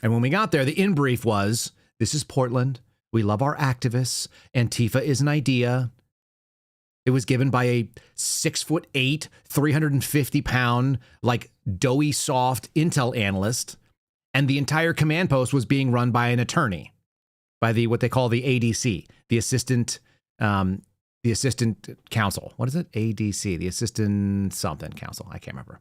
And when we got there, the in-brief was, this is Portland. We love our activists. Antifa is an idea. It was given by a 6'8", 350-pound, like doughy soft intel analyst. And the entire command post was being run by an attorney, by what they call the ADC, the assistant counsel. What is it? ADC, the assistant something counsel. I can't remember.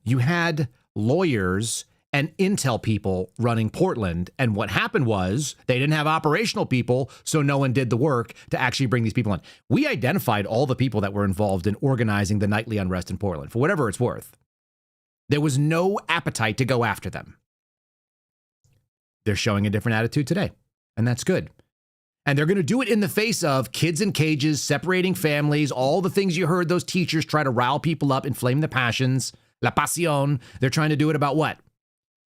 You had lawyers and intel people running Portland. And what happened was they didn't have operational people, so no one did the work to actually bring these people in. We identified all the people that were involved in organizing the nightly unrest in Portland, for whatever it's worth. There was no appetite to go after them. They're showing a different attitude today, and that's good. And they're going to do it in the face of kids in cages, separating families, all the things you heard those teachers try to rile people up, inflame the passions, la pasión. They're trying to do it about what?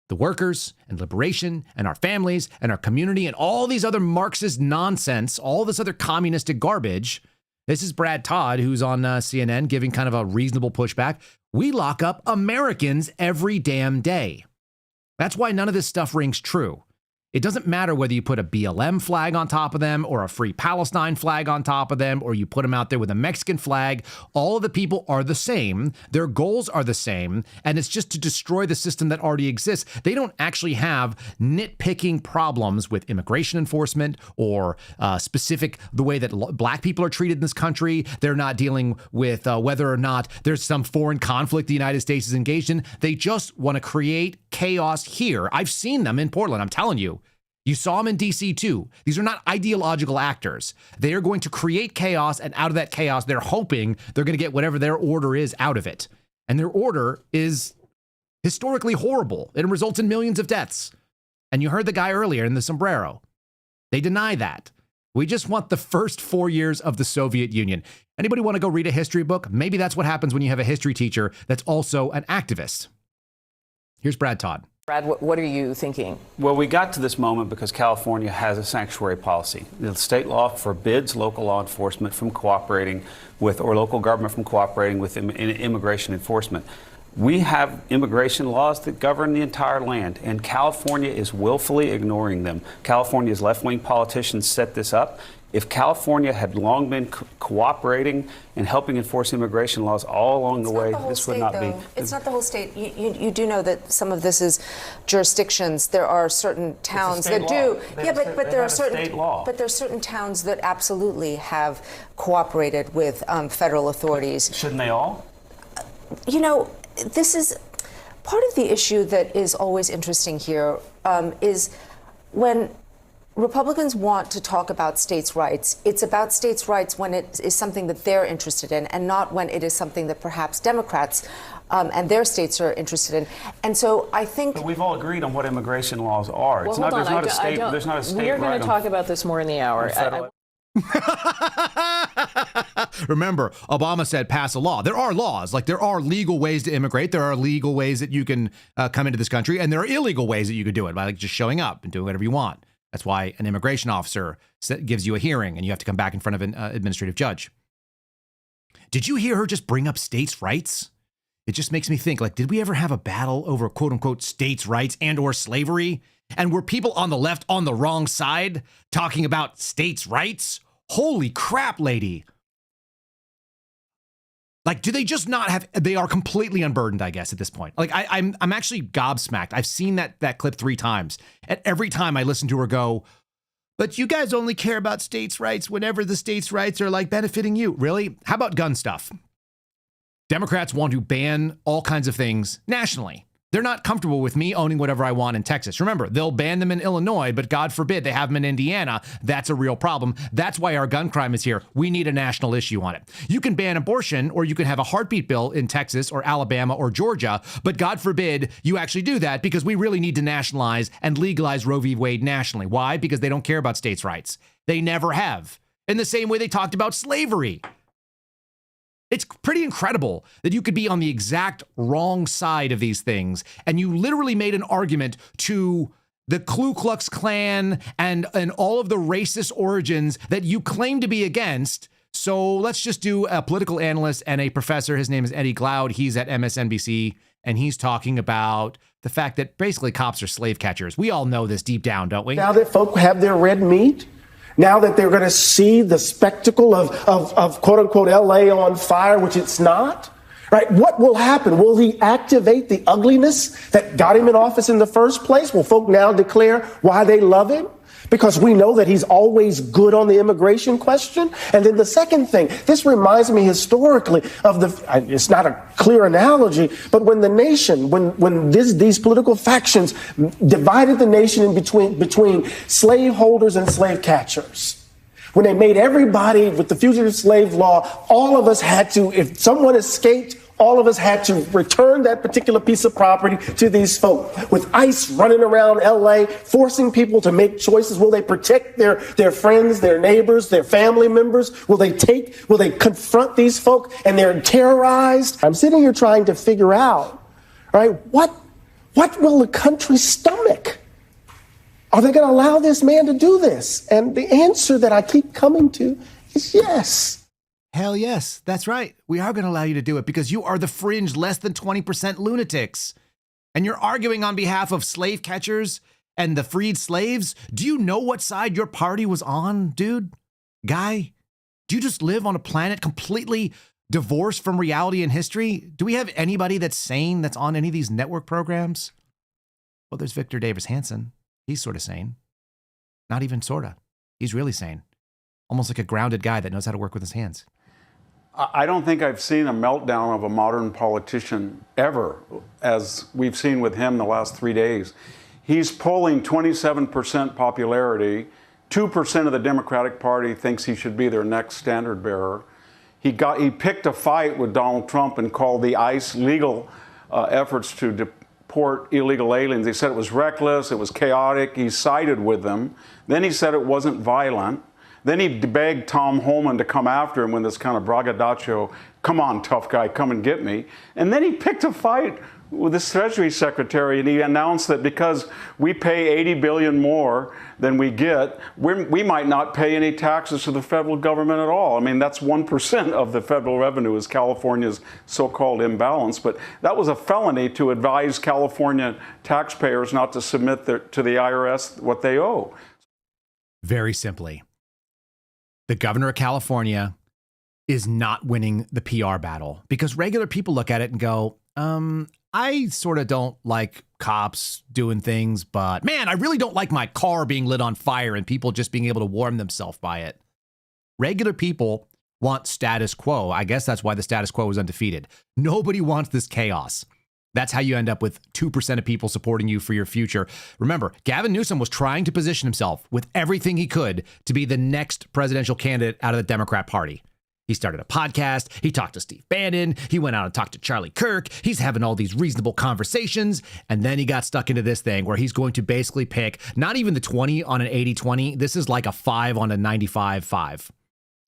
The workers and liberation and our families and our community and all these other Marxist nonsense, all this other communistic garbage. This is Brad Todd, who's on CNN giving kind of a reasonable pushback. We lock up Americans every damn day. That's why none of this stuff rings true. It doesn't matter whether you put a BLM flag on top of them or a Free Palestine flag on top of them, or you put them out there with a Mexican flag. All of the people are the same. Their goals are the same. And it's just to destroy the system that already exists. They don't actually have nitpicking problems with immigration enforcement or specific the way that black people are treated in this country. They're not dealing with whether or not there's some foreign conflict the United States is engaged in. They just want to create chaos here. I've seen them in Portland. I'm telling you. You saw them in DC too. These are not ideological actors. They are going to create chaos, and out of that chaos, they're hoping they're going to get whatever their order is out of it. And their order is Historically horrible. It results in millions of deaths. And you heard the guy earlier in the sombrero. They deny that. We just want the first 4 years of the Soviet Union. Anybody want to go read a history book? Maybe that's what happens when you have a history teacher that's also an activist. Here's Brad Todd. Brad, what are you thinking? Well, we got to this moment because California has a sanctuary policy. The state law forbids local law enforcement from cooperating with, or local government from cooperating with immigration enforcement. We have immigration laws that govern the entire land, and California is willfully ignoring them. California's left-wing politicians set this up. If California had long been cooperating and helping enforce immigration laws all along the way, this would not be. It's not the whole state. You do know that some of this is jurisdictions. There are certain towns that do. Yeah, but there are certain towns that absolutely have cooperated with federal authorities. Shouldn't they all? You know, this is part of the issue that is always interesting here is when Republicans want to talk about states' rights. It's about states' rights when it is something that they're interested in and not when it is something that perhaps Democrats and their states are interested in. And so I think... But we've all agreed on what immigration laws are. Well, there's not a state We're going to talk about this more in the hour. Remember, Obama said pass a law. There are laws, like there are legal ways to immigrate. There are legal ways that you can come into this country, and there are illegal ways that you could do it by like just showing up and doing whatever you want. That's why an immigration officer gives you a hearing and you have to come back in front of an administrative judge. Did you hear her just bring up states' rights? It just makes me think, like, did we ever have a battle over quote unquote states' rights and or slavery? And were people on the left on the wrong side talking about states' rights? Holy crap, lady. Like, do they just not have, they are completely unburdened, I guess, at this point. Like, I'm actually gobsmacked. I've seen that clip 3 times. And every time I listen to her go, but you guys only care about states' rights whenever the states' rights are like benefiting you. Really? How about gun stuff? Democrats want to ban all kinds of things nationally. They're not comfortable with me owning whatever I want in Texas. Remember, they'll ban them in Illinois, but God forbid they have them in Indiana. That's a real problem. That's why our gun crime is here. We need a national issue on it. You can ban abortion, or you can have a heartbeat bill in Texas or Alabama or Georgia, but God forbid you actually do that because we really need to nationalize and legalize Roe v. Wade nationally. Why? Because they don't care about states' rights. They never have. In the same way they talked about slavery. It's pretty incredible that you could be on the exact wrong side of these things. And you literally made an argument to the Ku Klux Klan and all of the racist origins that you claim to be against. So let's just do a political analyst and a professor. His name is Eddie Glaude. He's at MSNBC. And he's talking about the fact that basically cops are slave catchers. We all know this deep down, don't we? Now that folk have their red meat, now that they're going to see the spectacle of quote unquote LA on fire, which it's not, right? What will happen? Will he activate the ugliness that got him in office in the first place? Will folk now declare why they love him? Because we know that he's always good on the immigration question. And then the second thing, this reminds me historically of it's not a clear analogy, but when the nation, when these political factions divided the nation in between slaveholders and slave catchers, when they made everybody with the fugitive slave law, all of us had to, if someone escaped, all of us had to return that particular piece of property to these folk. With ICE running around LA, forcing people to make choices. Will they protect their friends, their neighbors, their family members? Will they confront these folk and they're terrorized? I'm sitting here trying to figure out, right, what will the country stomach? Are they going to allow this man to do this? And the answer that I keep coming to is yes. Hell yes, that's right. We are going to allow you to do it because you are the fringe less than 20% lunatics. And you're arguing on behalf of slave catchers and the freed slaves. Do you know what side your party was on, dude? Guy? Do you just live on a planet completely divorced from reality and history? Do we have anybody that's sane that's on any of these network programs? Well, there's Victor Davis Hanson. He's sort of sane. Not even sort of. He's really sane. Almost like a grounded guy that knows how to work with his hands. I don't think I've seen a meltdown of a modern politician ever, as we've seen with him the last 3 days. He's polling 27% popularity. 2% of the Democratic Party thinks he should be their next standard bearer. He picked a fight with Donald Trump and called the ICE legal efforts to deport illegal aliens. He said it was reckless, it was chaotic. He sided with them. Then he said it wasn't violent. Then he begged Tom Homan to come after him with this kind of braggadocio, come on, tough guy, come and get me. And then he picked a fight with the Treasury Secretary, and he announced that because we pay $80 billion more than we get, we might not pay any taxes to the federal government at all. I mean, that's 1% of the federal revenue is California's so-called imbalance. But that was a felony to advise California taxpayers not to submit to the IRS what they owe. Very simply, the governor of California is not winning the PR battle because regular people look at it and go, I sort of don't like cops doing things, but man, I really don't like my car being lit on fire and people just being able to warm themselves by it. Regular people want status quo. I guess that's why the status quo was undefeated. Nobody wants this chaos. That's how you end up with 2% of people supporting you for your future. Remember, Gavin Newsom was trying to position himself with everything he could to be the next presidential candidate out of the Democrat Party. He started a podcast. He talked to Steve Bannon. He went out and talked to Charlie Kirk. He's having all these reasonable conversations. And then he got stuck into this thing where he's going to basically pick not even the 20 on an 80-20. This is like a 5 on a 95-5.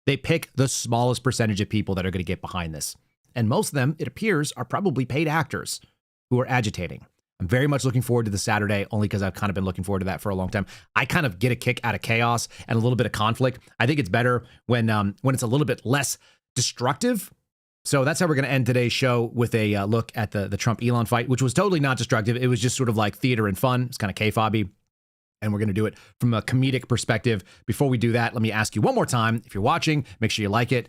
They pick the smallest percentage of people that are going to get behind this. And most of them, it appears, are probably paid actors who are agitating. I'm very much looking forward to the Saturday, only because I've kind of been looking forward to that for a long time. I kind of get a kick out of chaos and a little bit of conflict. I think it's better when it's a little bit less destructive. So that's how we're going to end today's show, with a look at the Trump-Elon fight, which was totally not destructive. It was just sort of like theater and fun. It's kind of K-fobby. And we're going to do it from a comedic perspective. Before we do that, let me ask you one more time. If you're watching, make sure you like it.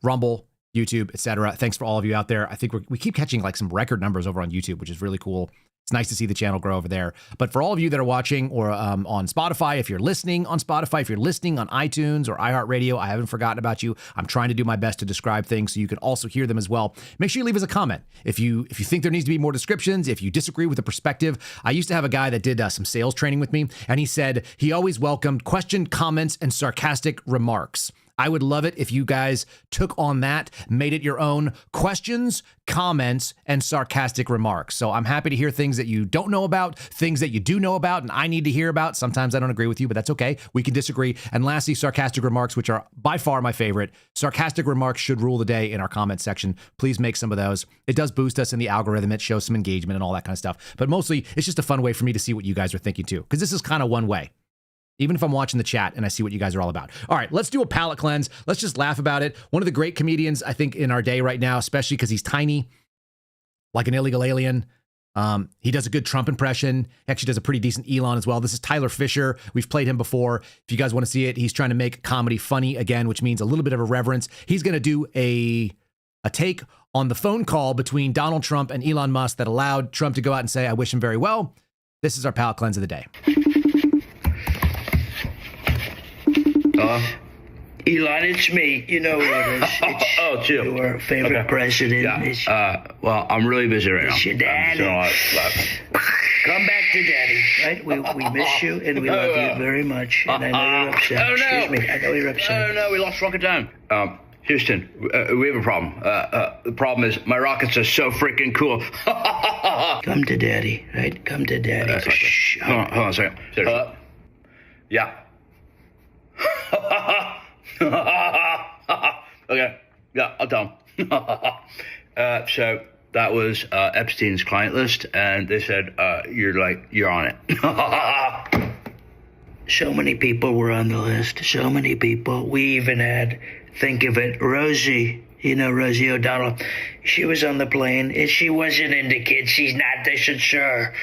Rumble, YouTube, etc. Thanks for all of you out there. I think we keep catching like some record numbers over on YouTube, which is really cool. It's nice to see the channel grow over there. But for all of you that are watching or on Spotify, if you're listening on Spotify, if you're listening on iTunes or iHeartRadio, I haven't forgotten about you. I'm trying to do my best to describe things so you can also hear them as well. Make sure you leave us a comment. If you think there needs to be more descriptions, if you disagree with the perspective. I used to have a guy that did some sales training with me, and he said he always welcomed question, comments, and sarcastic remarks. I would love it if you guys took on that, made it your own. Questions, comments, and sarcastic remarks. So I'm happy to hear things that you don't know about, things that you do know about, and I need to hear about. Sometimes I don't agree with you, but that's okay. We can disagree. And lastly, sarcastic remarks, which are by far my favorite. Sarcastic remarks should rule the day in our comment section. Please make some of those. It does boost us in the algorithm. It shows some engagement and all that kind of stuff. But mostly, it's just a fun way for me to see what you guys are thinking too, because this is kind of one way. Even if I'm watching the chat and I see what you guys are all about. All right, let's do a palate cleanse. Let's just laugh about it. One of the great comedians, I think, in our day right now, especially because he's tiny, like an illegal alien. He does a good Trump impression. He actually does a pretty decent Elon as well. This is Tyler Fisher. We've played him before. If you guys want to see it, he's trying to make comedy funny again, which means a little bit of irreverence. He's going to do a take on the phone call between Donald Trump and Elon Musk that allowed Trump to go out and say, I wish him very well. This is our palate cleanse of the day. Elon, it's me. You know what it is. It's Jim. Your favorite president. Yeah. Well, I'm really busy right now. It's your daddy. Come back to daddy, right? We miss you, and we love you very much. And I know you're upset. Oh, no. Excuse me. I know you're upset. No, we lost rocket down. Houston, we have a problem. The problem is my rockets are so freaking cool. Come to daddy, right? Come to daddy. Hold on a second. Yeah. Okay. Yeah, I'll tell him. So that was Epstein's client list, and they said you're on it. So many people were on the list. So many people. We even had, think of it, Rosie. You know, Rosie O'Donnell. She was on the plane. And she wasn't into kids. She's not. They said, sure,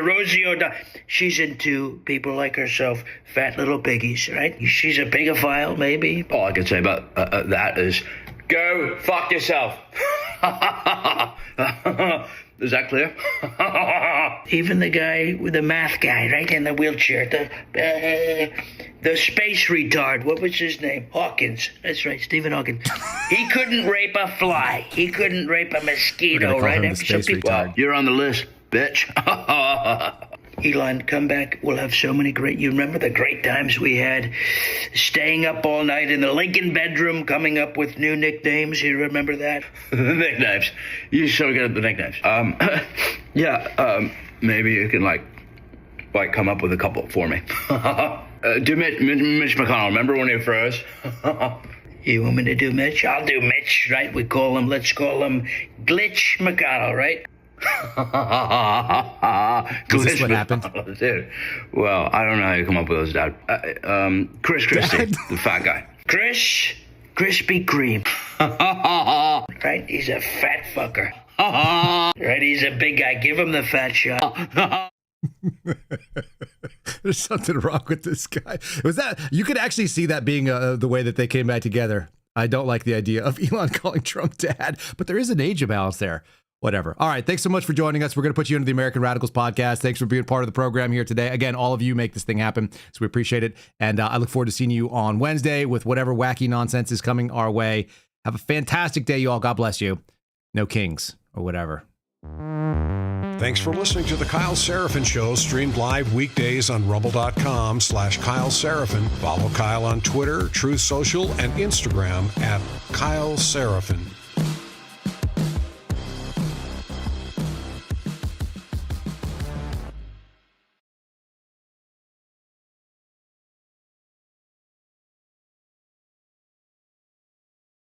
Rosie O'Donnell. She's into people like herself, fat little piggies, right? She's a pigophile, maybe. All I can say about that is, go fuck yourself. Is that clear? Even the guy, the math guy, right, in the wheelchair, the space retard, what was his name? Hawkins. That's right, Stephen Hawkins. He couldn't rape a fly. He couldn't rape a mosquito, right? Well, you're on the list, bitch. Elon, come back. We'll have so many you remember the great times we had staying up all night in the Lincoln bedroom, coming up with new nicknames. You remember that? Nicknames. You so good at the nicknames. Maybe you can like come up with a couple for me. Do Mitch McConnell. Remember when he froze? You want me to do Mitch? I'll do Mitch, right? Let's call him Glitch McConnell, right? Is this what happened? Dude. Well, I don't know how you come up with those, Dad. Chris Christie, the fat guy. Chris Krispy Kreme. Right? He's a fat fucker. Right? He's a big guy. Give him the fat shot. There's something wrong with this guy. Was that you could actually see that being the way that they came back together. I don't like the idea of Elon calling Trump dad, but there is an age imbalance there. Whatever. All right. Thanks so much for joining us. We're going to put you into the American Radicals podcast. Thanks for being part of the program here today. Again, all of you make this thing happen, so we appreciate it. And I look forward to seeing you on Wednesday with whatever wacky nonsense is coming our way. Have a fantastic day, you all. God bless you. No kings or whatever. Thanks for listening to The Kyle Seraphin Show, streamed live weekdays on rumble.com/Kyle Seraphin. Follow Kyle on Twitter, Truth Social, and Instagram @Kyle Seraphin.